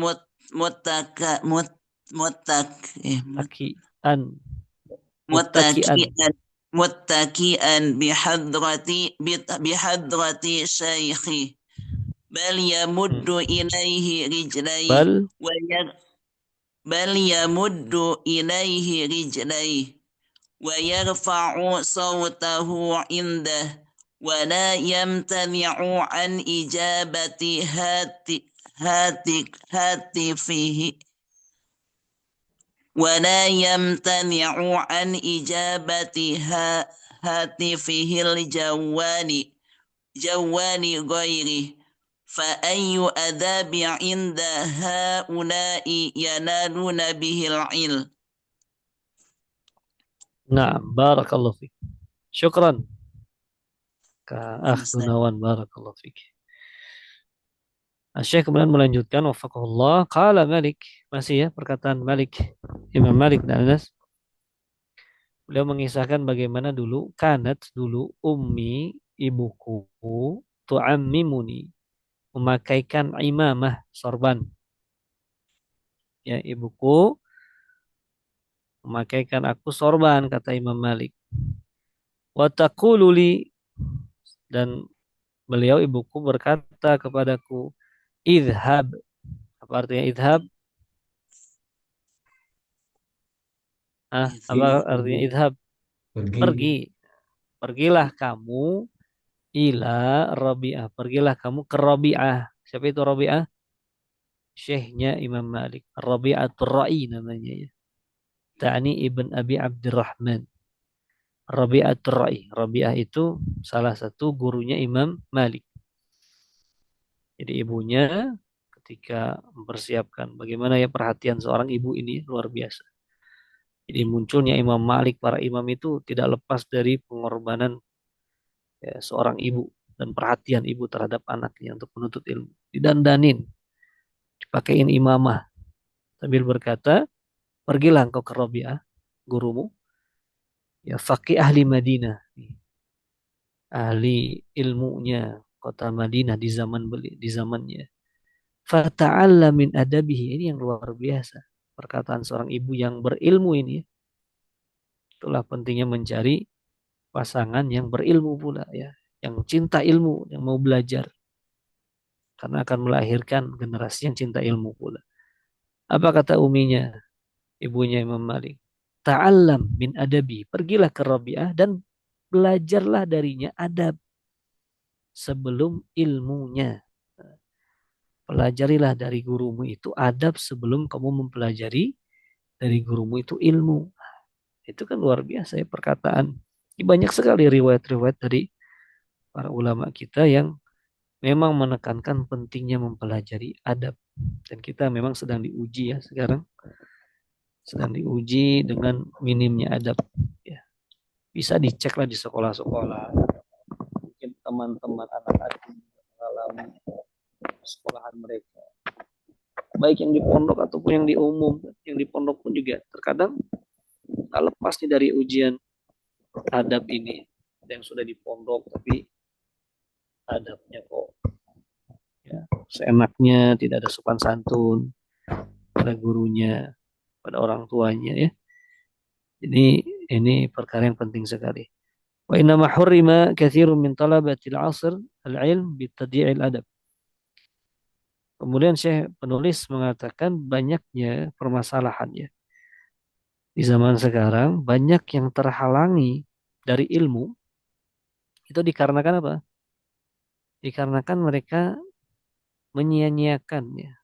متكئا بحضرة شيخه بل يمد إليه رجليه ويرفع صوته عنده ولا يمتنع عن إجابة هاتفه الجوال غيره فأي أداب عند هؤلاء ينالون به العلم. نعم بارك الله فيك شكرا كأخ Gunawan barakallahu fik. Syekh kemudian melanjutkan wafaqahullah qala Malik, masih ya perkataan Malik, Imam Malik dan Anas. Beliau mengisahkan bagaimana dulu dulu ummi ibuku tu'ammimuni memakaikan imamah sorban. Ya, ibuku memakaikan aku sorban kata Imam Malik. Wa taqulu li, dan beliau ibuku berkata kepadaku, idhab. Apa artinya idhab? Apa artinya idhab? Pergi. Pergilah kamu ila Rabi'ah. Pergilah kamu ke Rabi'ah. Siapa itu Rabi'ah? Syekhnya Imam Malik. Rabi'atul Ra'i namanya ya. Ta'ni Ibn Abi Abdurrahman. Rabi'atul Ra'i. Rabi'ah itu salah satu gurunya Imam Malik. Jadi ibunya ketika mempersiapkan, bagaimana ya perhatian seorang ibu ini luar biasa. Jadi munculnya Imam Malik, para imam itu tidak lepas dari pengorbanan ya, seorang ibu dan perhatian ibu terhadap anaknya untuk menuntut ilmu. Didandanin, dipakein imamah sambil berkata, pergilah engkau ke Rabi'ah, gurumu, ya faqih ahli Madinah, ahli ilmunya kota Madinah di zamannya. Fata'alla min adabihi, ini yang luar biasa. Perkataan seorang ibu yang berilmu ini. Itulah pentingnya mencari pasangan yang berilmu pula ya, yang cinta ilmu, yang mau belajar. Karena akan melahirkan generasi yang cinta ilmu pula. Apa kata uminya, ibunya Imam Malik? Ta'allam min adabi, pergilah ke Rabi'ah dan belajarlah darinya adab sebelum ilmunya. Pelajarilah dari gurumu itu adab sebelum kamu mempelajari dari gurumu itu ilmu. Itu kan luar biasa ya perkataan. Banyak sekali riwayat-riwayat dari para ulama kita yang memang menekankan pentingnya mempelajari adab. Dan kita memang sedang diuji ya sekarang. Sedang diuji dengan minimnya adab. Ya. Bisa diceklah di sekolah-sekolah. Mungkin teman-teman anak-anak mengalami sekolahan mereka. Baik yang di pondok ataupun yang di umum. Yang di pondok pun juga terkadang tak lepas nih dari ujian adab ini. Ada yang sudah di pondok tapi adabnya kok ya, seenaknya, tidak ada sopan santun pada gurunya, pada orang tuanya ya. Jadi ini perkara yang penting sekali. Wa inna ma hurrima katsirun min talabatil 'asr al-'ilm bitadyi'il adab. Kemudian Syekh penulis mengatakan banyaknya permasalahan ya. Di zaman sekarang banyak yang terhalangi dari ilmu itu dikarenakan apa? Dikarenakan mereka menyia-nyiakan ya,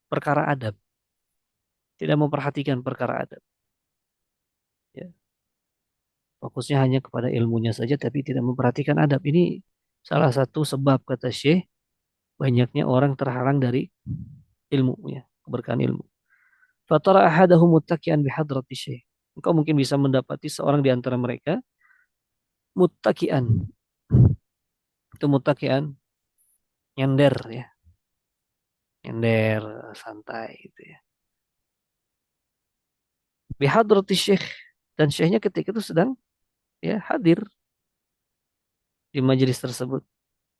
perkara adab, tidak memperhatikan perkara adab. Ya. Fokusnya hanya kepada ilmunya saja, tapi tidak memperhatikan adab. Ini salah satu sebab kata Syekh banyaknya orang terhalang dari ilmu, ya, keberkahan ilmu. Fatara ahadahum muttaqian bihadrati Syekh. Engkau mungkin bisa mendapati seorang di antara mereka muttaqian. Itu muttaqian, nyender ya, nyender santai gitu ya. Bihadrati Syekh, dan Syekhnya ketika itu sedang ya hadir di majelis tersebut.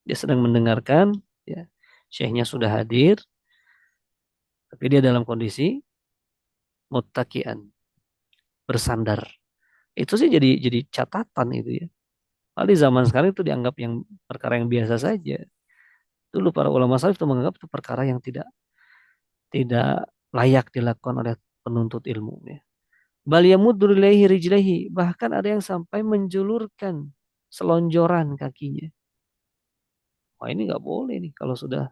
Dia sedang mendengarkan, ya. Syekhnya sudah hadir, tapi dia dalam kondisi muttaqian, bersandar. Itu sih jadi catatan itu ya. Padahal di zaman sekarang itu dianggap yang perkara yang biasa saja. Dulu para ulama salaf itu menganggap itu perkara yang tidak layak dilakukan oleh penuntut ilmu ya. Bal yamuddu ilaihi rijlaihi, bahkan ada yang sampai menjulurkan selonjoran kakinya. Wah, ini nggak boleh nih kalau sudah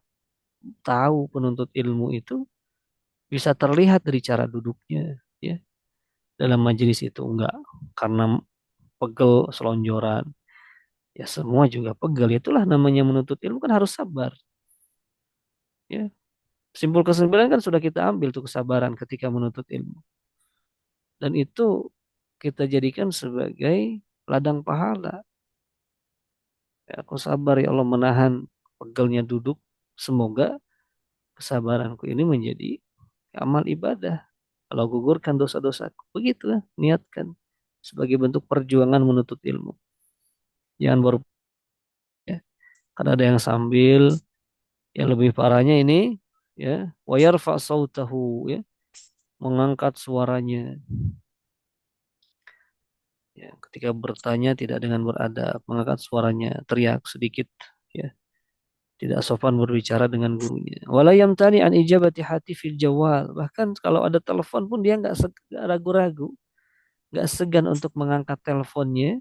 tahu penuntut ilmu itu bisa terlihat dari cara duduknya ya dalam majelis itu, enggak karena pegel selonjoran ya, semua juga pegel. Itulah namanya menuntut ilmu, kan harus sabar ya. Simpul kesimpulan kan sudah kita ambil tuh, kesabaran ketika menuntut ilmu, dan itu kita jadikan sebagai ladang pahala ya. Aku sabar ya Allah menahan pegelnya duduk, semoga kesabaranku ini menjadi amal ibadah. Kalau gugurkan dosa-dosaku, begitu niatkan sebagai bentuk perjuangan menuntut ilmu. Jangan baru ya. Karena ada yang sambil, yang lebih parahnya ini ya, wa yarfa sautahu ya, mengangkat suaranya. Ya, ketika bertanya tidak dengan beradab, mengangkat suaranya, teriak sedikit ya. Tidak sopan berbicara dengan gurunya. Wala yamtani an ijabati hatifil jawal. Bahkan kalau ada telepon pun dia nggak ragu-ragu, nggak segan untuk mengangkat teleponnya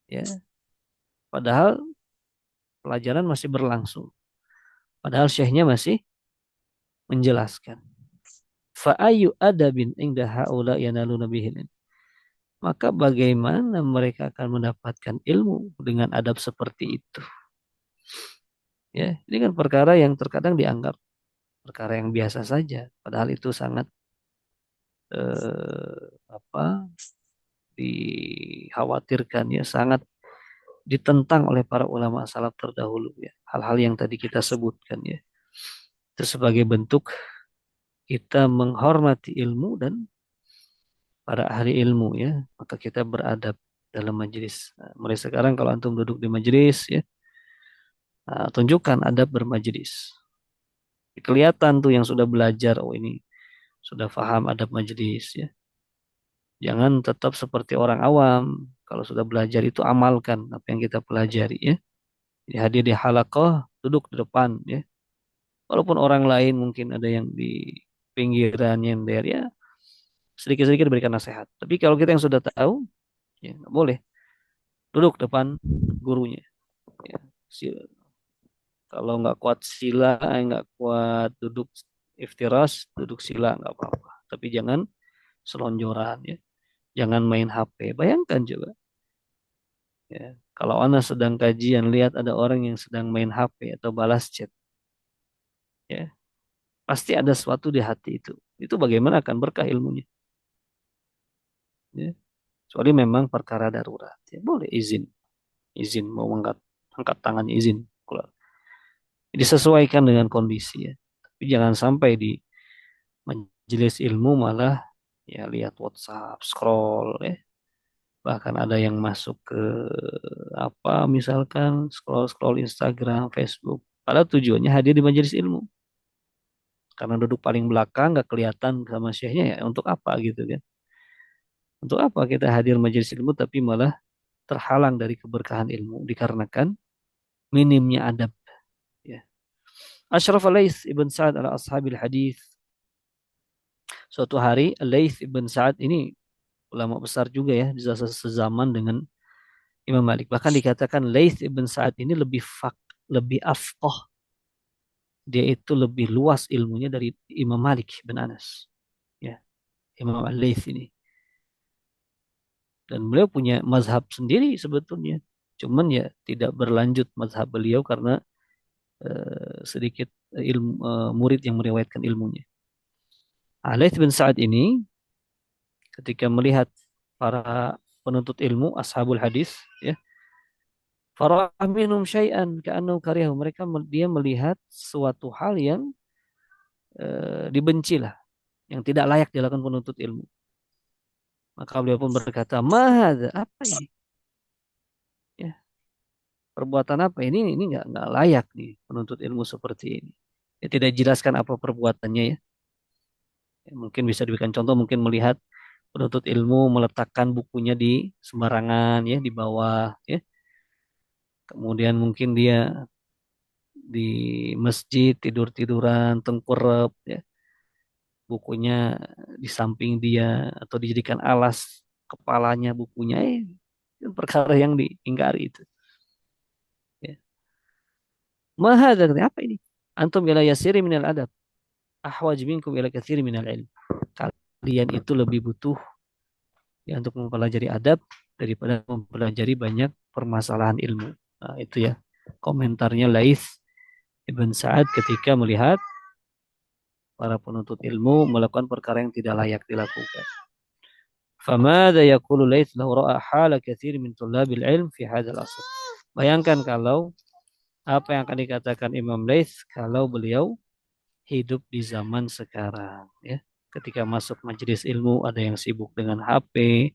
ya. Padahal pelajaran masih berlangsung. Padahal syekhnya masih menjelaskan. Fa'ayu adabin inda haula yanaluna bihil. Maka bagaimana mereka akan mendapatkan ilmu dengan adab seperti itu? Ya, ini kan perkara yang terkadang dianggap perkara yang biasa saja, padahal itu sangat apa dikhawatirkan ya, sangat ditentang oleh para ulama salaf terdahulu ya. Hal-hal yang tadi kita sebutkan ya. Itu sebagai bentuk kita menghormati ilmu dan para ahli ilmu ya, maka kita beradab dalam majelis. Nah, mulai sekarang kalau antum duduk di majelis ya, tunjukkan adab bermajelis. Kelihatan tuh yang sudah belajar, oh ini sudah paham adab majelis ya. Jangan tetap seperti orang awam. Kalau sudah belajar itu amalkan apa yang kita pelajari ya. Jadi hadir di halaqah, duduk di depan ya. Walaupun orang lain mungkin ada yang di pinggiran nyender ya, sedikit-sedikit berikan nasihat. Tapi kalau kita yang sudah tahu, ya nggak boleh duduk depan gurunya. Ya. Kalau nggak kuat sila, nggak kuat duduk iftiras, duduk sila nggak apa-apa. Tapi jangan selonjoran ya, jangan main HP. Bayangkan juga, ya, kalau Ana sedang kajian, lihat ada orang yang sedang main HP atau balas chat, ya, pasti ada sesuatu di hati itu. Itu bagaimana akan berkah ilmunya? Ya. Kecuali memang perkara darurat, ya boleh izin, izin mau angkat tangan izin. Kalau disesuaikan dengan kondisi ya. Tapi jangan sampai di majelis ilmu malah ya lihat WhatsApp, scroll ya. Bahkan ada yang masuk ke apa misalkan scroll-scroll Instagram, Facebook. Padahal tujuannya hadir di majelis ilmu. Karena duduk paling belakang nggak kelihatan sama syekhnya ya untuk apa gitu kan. Untuk apa kita hadir majelis ilmu tapi malah terhalang dari keberkahan ilmu dikarenakan minimnya adab ya. Ashraf Al-Laits Ibn Sa'ad ala ashabil hadis. Suatu hari Al-Laits Ibn Sa'ad ini ulama besar juga ya, bisa sezaman dengan Imam Malik. Bahkan dikatakan Laits Ibn Sa'ad ini lebih afqah. Dia itu lebih luas ilmunya dari Imam Malik bin Anas. Ya, Imam Al-Laits ini. Dan beliau punya mazhab sendiri sebetulnya. Cuman ya tidak berlanjut mazhab beliau karena sedikit murid yang meriwayatkan ilmunya. Laits bin Sa'ad ini ketika melihat para penuntut ilmu ashabul hadis ya, farah minhum syai'an ka'annahu karihu, mereka dia melihat suatu hal yang dibencilah, yang tidak layak dilakukan penuntut ilmu. Maka beliau pun berkata, "Mahadza, apa ini?" Ya, perbuatan apa ini? Ini nggak layak nih penuntut ilmu seperti ini. Ya, tidak jelaskan apa perbuatannya ya. Ya, mungkin bisa diberikan contoh, mungkin melihat penuntut ilmu meletakkan bukunya di sembarangan ya, di bawah ya. Kemudian mungkin dia di masjid tidur-tiduran tengkurap ya, bukunya di samping dia atau dijadikan alas kepalanya bukunya, itu perkara yang diingkari itu ya. Mahadza, apa ini? Antum ila yasiri minal adab ahwaj minkum ila katsiri minal ilm. Kalian itu lebih butuh ya untuk mempelajari adab daripada mempelajari banyak permasalahan ilmu. Nah, itu ya komentarnya Laits Ibn Sa'ad ketika melihat para penuntut ilmu melakukan perkara yang tidak layak dilakukan. فماذا يقول ليث له رأى حال كثير من طلاب العلم في هذا العصر. Bayangkan kalau apa yang akan dikatakan Imam Laits kalau beliau hidup di zaman sekarang ya. Ketika masuk majelis ilmu ada yang sibuk dengan HP,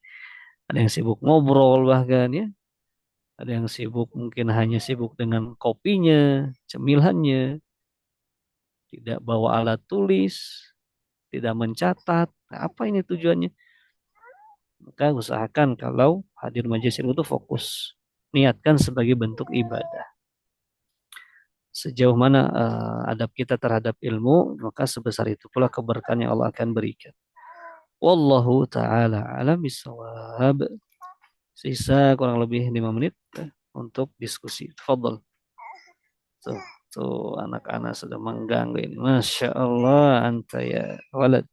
ada yang sibuk ngobrol bahkan ya. Ada yang sibuk mungkin hanya sibuk dengan kopinya, cemilannya, tidak bawa alat tulis, tidak mencatat. Nah, apa ini tujuannya? Maka usahakan kalau hadir majelis ilmu itu fokus. Niatkan sebagai bentuk ibadah. Sejauh mana adab kita terhadap ilmu, maka sebesar itu pula keberkahan yang Allah akan berikan. Wallahu ta'ala alam bisawab. Sisa kurang lebih 5 menit untuk diskusi. Tafadhol. Tuh anak-anak sudah mengganggu ini. Masya Allah, anta ya walad.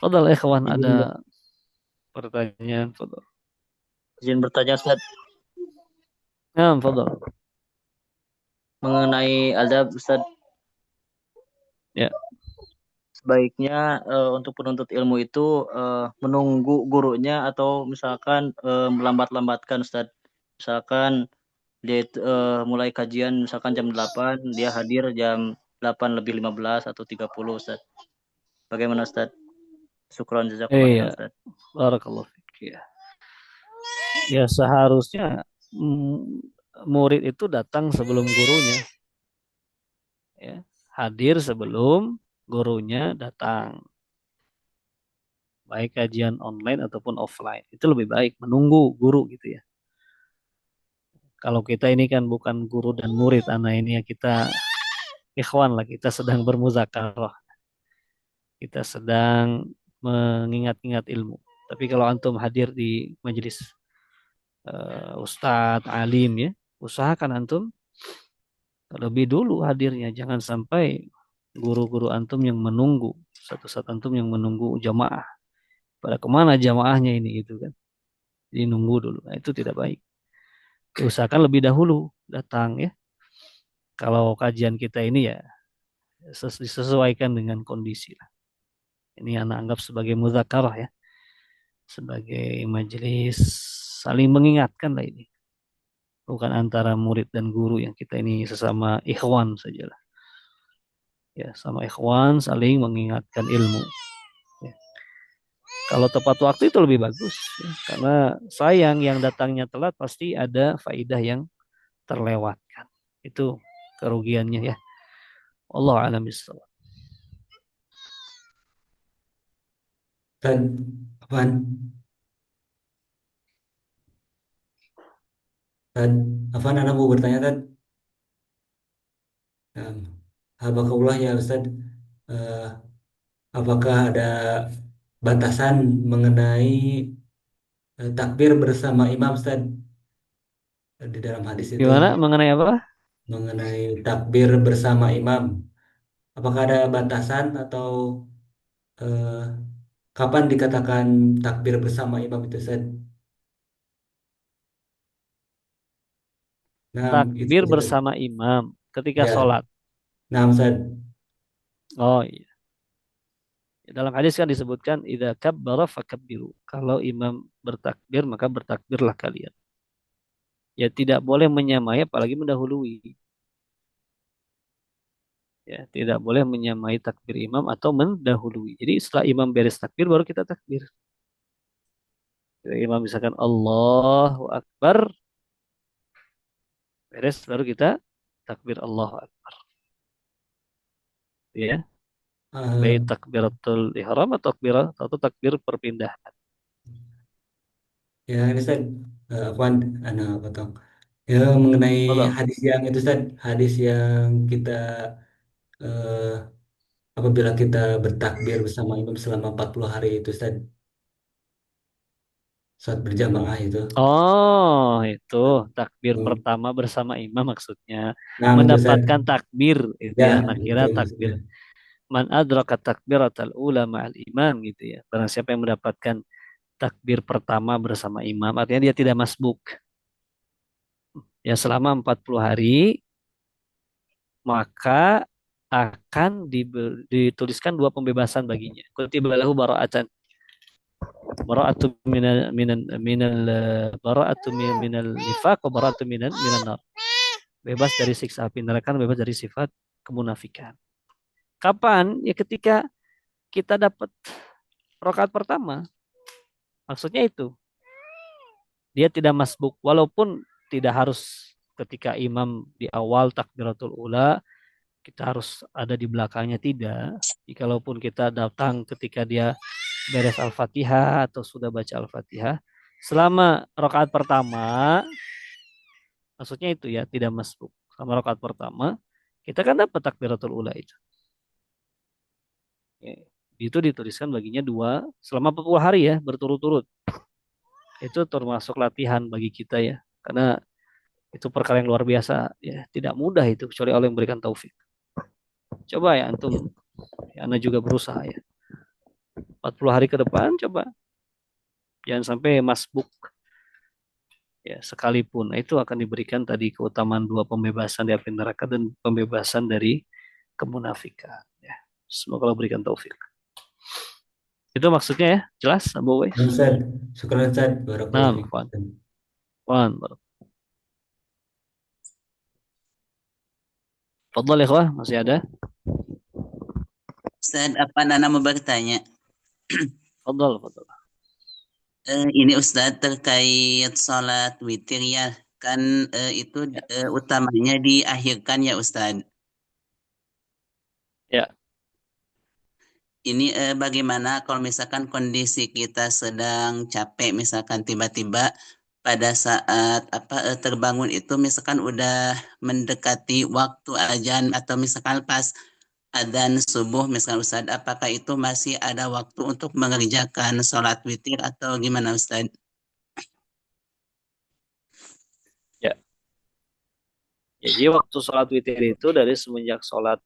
Tafadhol ikhwan, ada pertanyaan? Tafadhol. Izin bertanya Ustaz. Nah, tafadhol. mengenai adab Ustaz, Ya. sebaiknya untuk penuntut ilmu itu menunggu gurunya atau misalkan melambat-lambatkan Ustaz. Misalkan dia mulai kajian misalkan jam 8, dia hadir jam 8 lebih 15 atau 30 Ustaz. Bagaimana Ustaz? Syukran jazakallah khairan Iya, Ustaz. barakallahu fik. Ya seharusnya murid itu datang sebelum gurunya, ya. Hadir sebelum gurunya datang. Baik kajian online ataupun offline. Itu lebih baik menunggu guru gitu ya. Kalau kita ini kan bukan guru dan murid, anak ini ya kita ikhwan lah, kita sedang bermuzakarah. Kita sedang mengingat-ingat ilmu. Tapi kalau antum hadir di majelis ustadz, alim ya, usahakan antum lebih dulu hadirnya. Jangan sampai guru-guru antum yang menunggu, satu saat antum yang menunggu jamaah. Pada kemana jamaahnya ini gitu kan. Jadi nunggu dulu. Nah, itu tidak baik. Usahakan lebih dahulu datang ya. Kalau kajian kita ini ya disesuaikan dengan kondisi lah. Ini anak anggap sebagai muzakarah ya. Sebagai majelis saling mengingatkan lah ini. Bukan antara murid dan guru yang kita ini sesama ikhwan sajalah. Ya, sama ikhwan saling mengingatkan ilmu. Ya. Kalau tepat waktu itu lebih bagus ya. Karena sayang yang datangnya telat pasti ada faidah yang terlewatkan. Itu kerugiannya ya. Allah a'lam bishawab. Dan Afan, anak mau bertanya Tad. Habakallah ya Ustaz, Eh, apakah ada batasan mengenai takbir bersama imam Ustaz di dalam hadis itu Gimana mengenai apa? mengenai takbir bersama imam? Apakah ada batasan atau eh, kapan dikatakan takbir bersama imam itu Ustaz? Nah, itu Takbir Ustaz. bersama imam ketika Ya, sholat. nah Ustaz. Oh iya. Dalam hadis kan disebutkan idza kabbara fakabbiru. Kalau imam bertakbir maka bertakbirlah kalian. Ya tidak boleh menyamai apalagi mendahului. Ya, tidak boleh menyamai takbir imam atau mendahului. Jadi setelah imam beres takbir baru kita takbir. Jadi imam misalkan Allahu Akbar, beres baru kita takbir Allahu Akbar. Ya, baik Eh, takbiratul ihram atau takbir perpindahan. ya ini Ustaz, Afwan, anak potong. Ya mengenai Tolong. hadis yang itu Ustaz, hadis yang kita eh, apabila kita bertakbir bersama imam selama 40 hari itu Ustaz, saat berjamaah itu. Oh, itu takbir Oh, pertama bersama imam maksudnya. nah itu Ustaz. Mendapatkan takbir itu Ya, ya. Nah, kira itu takbir. maksudnya. Man adraka takbiratal ula ma'al imam gitu ya. Barang siapa yang mendapatkan takbir pertama bersama imam, artinya dia tidak masbuk. Ya selama 40 hari, maka akan dituliskan dua pembebasan baginya. Kutiba lahu bara'atan. Bara'atu minal bara'atu minal nifaq wa bara'atu minan nar. Bebas dari siksa api neraka, bebas dari sifat kemunafikan. Kapan? Ya ketika kita dapat rakaat pertama. Maksudnya itu. Dia tidak masbuk walaupun tidak harus ketika imam di awal takbiratul ula kita harus ada di belakangnya, tidak. Jikalaupun kita datang ketika dia beres Al-Fatihah atau sudah baca Al-Fatihah selama rakaat pertama, maksudnya itu ya tidak masbuk. Selama rakaat pertama kita kan dapat takbiratul ula itu. Ya, itu dituliskan baginya dua selama 40 hari ya berturut-turut. Itu termasuk latihan bagi kita ya. Karena itu perkara yang luar biasa ya, tidak mudah itu kecuali Allah yang memberikan taufik. Coba ya antum, ya, Anda juga berusaha ya. 40 hari ke depan coba jangan sampai masbuk. ya sekalipun. Nah, itu akan diberikan tadi keutamaan dua, pembebasan dari api neraka dan pembebasan dari kemunafikan. Ya, semoga Allah berikan taufik. Itu maksudnya ya, jelas Abu Wais? Ustaz, syukur Ustaz, Nah, barakallahu Wan, fikum. Wan, Fadhal ya, Ikhwah, masih ada? Ustaz, apa Nana mau bertanya? Fadhal, Fadhal. Ini Ustaz terkait sholat witir ya. Kan itu utamanya diakhirkan ya Ustaz. Ya, Ini bagaimana kalau misalkan kondisi kita sedang capek, misalkan tiba-tiba pada saat terbangun itu misalkan udah mendekati waktu azan atau misalkan pas adzan subuh misalkan Ustaz, apakah itu masih ada waktu untuk mengerjakan sholat witir atau gimana Ustaz? ya. Jadi waktu sholat witir itu dari semenjak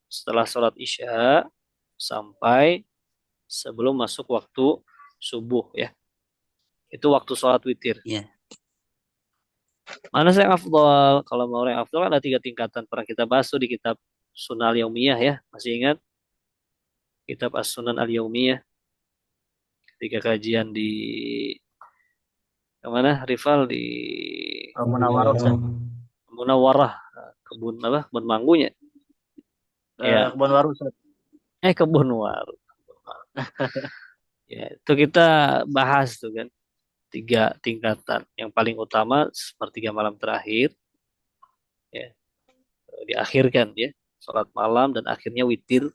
setelah sholat Isya sampai sebelum masuk waktu subuh ya. Itu waktu sholat witir. Ya, Mana yang afdol? Kalau mau yang afdol ada 3 tingkatan. Pernah kita bahas tuh di kitab Sunan Al-Yaumiyah ya. Masih ingat? Kitab As-Sunan Al-Yaumiyah. Ketika kajian di kemana? Rival di Munawarah Ustaz. Munawarah. Kebun apa? Kebun Manggunya. Ya. Kebun Waru Ustaz. Kebun Waru. Ya, itu kita bahas tuh kan. 3 tingkatan. Yang paling utama sepertiga malam terakhir. Ya, diakhirkan ya. Sholat malam dan akhirnya witir.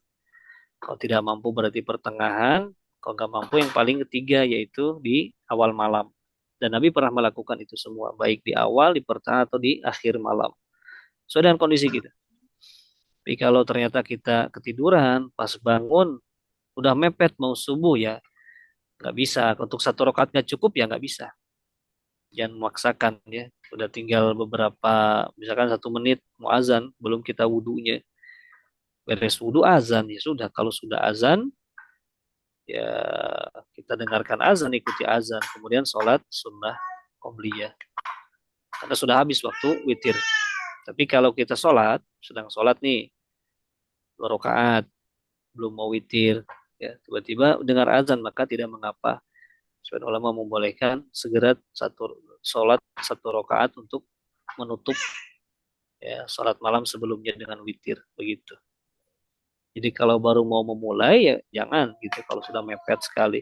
Kalau tidak mampu berarti pertengahan. Kalau nggak mampu yang paling ketiga yaitu di awal malam. Dan Nabi pernah melakukan itu semua. Baik di awal, di pertengahan, atau di akhir malam. Sesuai dengan kondisi kita. Tapi kalau ternyata kita ketiduran, pas bangun, udah mepet mau subuh ya, nggak bisa. Untuk 1 rakaat nggak cukup ya nggak bisa. Jangan memaksakan ya. Udah tinggal beberapa, misalkan 1 menit mau azan, belum kita wudhunya. Beres wudhu azan ya sudah. Kalau sudah azan, ya kita dengarkan azan, ikuti azan, kemudian sholat sunnah qobliyah karena sudah habis waktu witir. Tapi kalau kita sedang sholat nih 2 rakaat belum mau witir ya, tiba-tiba dengar azan, maka tidak mengapa. Sebagian ulama membolehkan segera sholat 1 rakaat untuk menutup ya sholat malam sebelumnya dengan witir begitu. Jadi kalau baru mau memulai ya jangan gitu kalau sudah mepet sekali.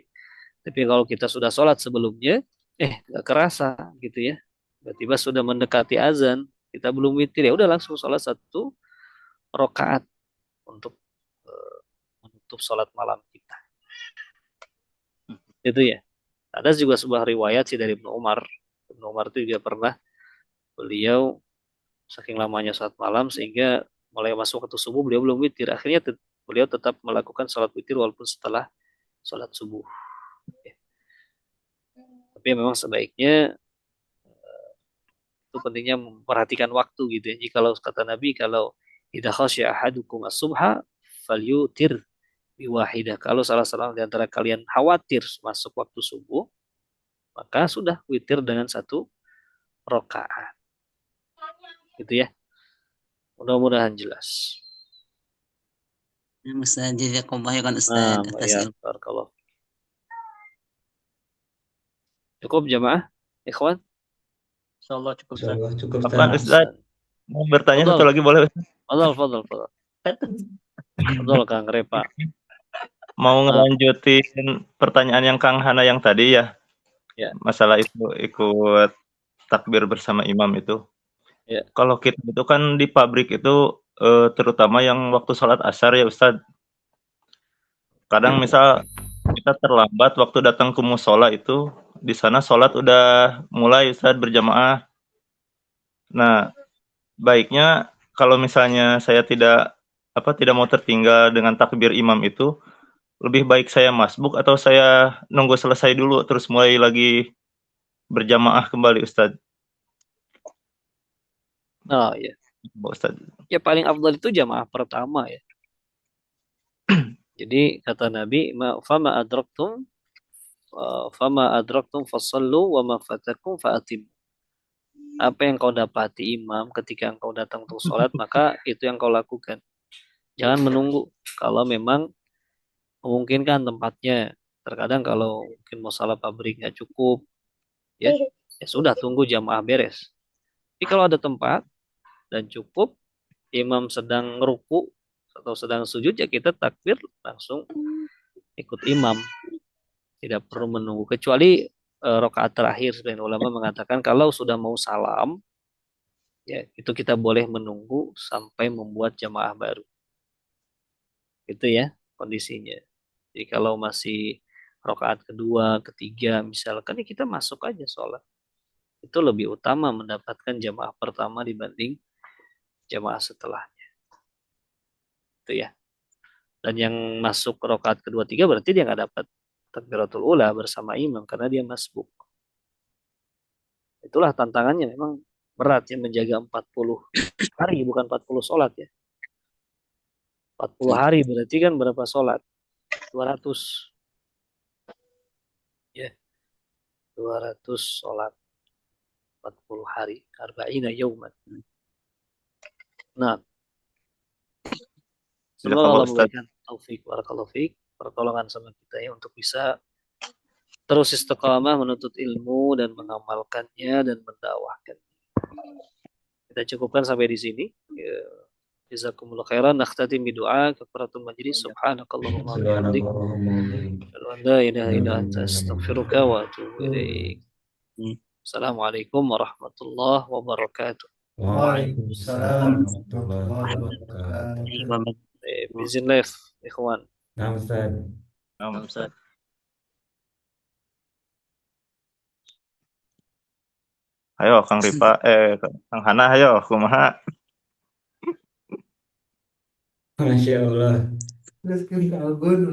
Tapi kalau kita sudah sholat sebelumnya, nggak kerasa gitu ya. Tiba-tiba sudah mendekati azan, kita belum witir ya udah langsung sholat 1 rakaat untuk menutup sholat malam kita. Itu ya. Ada juga sebuah riwayat sih dari Ibnu Umar. Ibnu Umar itu juga pernah, beliau saking lamanya sholat malam sehingga mulai masuk waktu subuh beliau belum witir. Akhirnya beliau tetap melakukan sholat witir walaupun setelah sholat subuh. Tapi memang sebaiknya itu pentingnya memperhatikan waktu gitu ya. Jikalau kata Nabi, kalau idza khasya ahadukum as-subha falyutir biwahidah. Kalau salah seorang di antara kalian khawatir masuk waktu subuh, maka sudah witir dengan 1 rakaat. Gitu ya. Mudah-mudahan jelas. Ustaz, jazakumullah khairan Ustaz atas Ya, ilmu. barakallah. Cukup jamaah, ikhwan? Insyaallah cukup Ustaz. Insyaallah cukup Apa Ustaz. Ustaz? Mau bertanya Fadal. satu lagi boleh Ustaz? Fadal. Fadal Kang Repa. Mau ngelanjutin pertanyaan yang Kang Hana yang tadi ya. Ya. Masalah itu ikut takbir bersama imam itu. Ya. Kalau kita itu kan di pabrik itu terutama yang waktu sholat asar ya Ustaz. Kadang misal kita terlambat waktu datang ke musola itu, di sana sholat udah mulai Ustaz berjamaah. Nah, baiknya kalau misalnya saya tidak mau tertinggal dengan takbir imam itu, lebih baik saya masbuk atau saya nunggu selesai dulu terus mulai lagi berjamaah kembali Ustaz. Oh ya. Ustaz. Ya paling afdal itu jamaah pertama ya. Jadi kata Nabi, fama adraktum fasallu wa ma fatakum fa'atim. apa yang kau dapati imam ketika engkau datang untuk sholat, maka itu yang kau lakukan. Jangan menunggu kalau memang memungkinkan tempatnya. Terkadang kalau mungkin masalah pabrik nggak cukup, ya, ya sudah tunggu jamaah beres. Tapi kalau ada tempat dan cukup, imam sedang ruku atau sedang sujud, ya kita takbir langsung ikut imam. Tidak perlu menunggu. Kecuali rakaat terakhir, sebagian ulama mengatakan kalau sudah mau salam, ya itu kita boleh menunggu sampai membuat jamaah baru. Itu ya kondisinya. Jadi kalau masih rakaat kedua, ketiga misalkan, ya kita masuk aja sholat. Itu lebih utama mendapatkan jamaah pertama dibanding jamaah setelahnya. Itu ya. Dan yang masuk rakaat kedua, tiga berarti dia nggak dapat takbiratul ula bersama imam karena dia masbuk. Itulah tantangannya, memang berat ya menjaga 40 hari, bukan 40 sholat ya. 40 hari berarti kan berapa sholat? 200. Ya, 200 sholat 40 hari. Arba'ina yauman. Nah, semoga Jazakallah Allah Ustaz. memberikan taufik, barakallahu fiik, pertolongan sama kita ya untuk bisa terus istiqamah menuntut ilmu dan mengamalkannya dan mendakwahkannya. Kita cukupkan sampai di sini. Ya. Jazakumullah khairan. Nakhtatim bidu'a kafaratul majlis. Subhanakallahumma wa bihamdik. Subhanallahumma wa bihamdihi. Asyhadu an la ilaha illa anta astaghfiruka wa atubu ilaik. Assalamualaikum warahmatullahi wabarakatuh. Waalaikumsalam warahmatullahi wabarakatuh. Bismillah, ikhwan. Nah, Ustaz. Nah, Ustaz. Ayo Kang Rifa, Kang Hana, ayo kumaha? Masya Allah. Terus kita Algun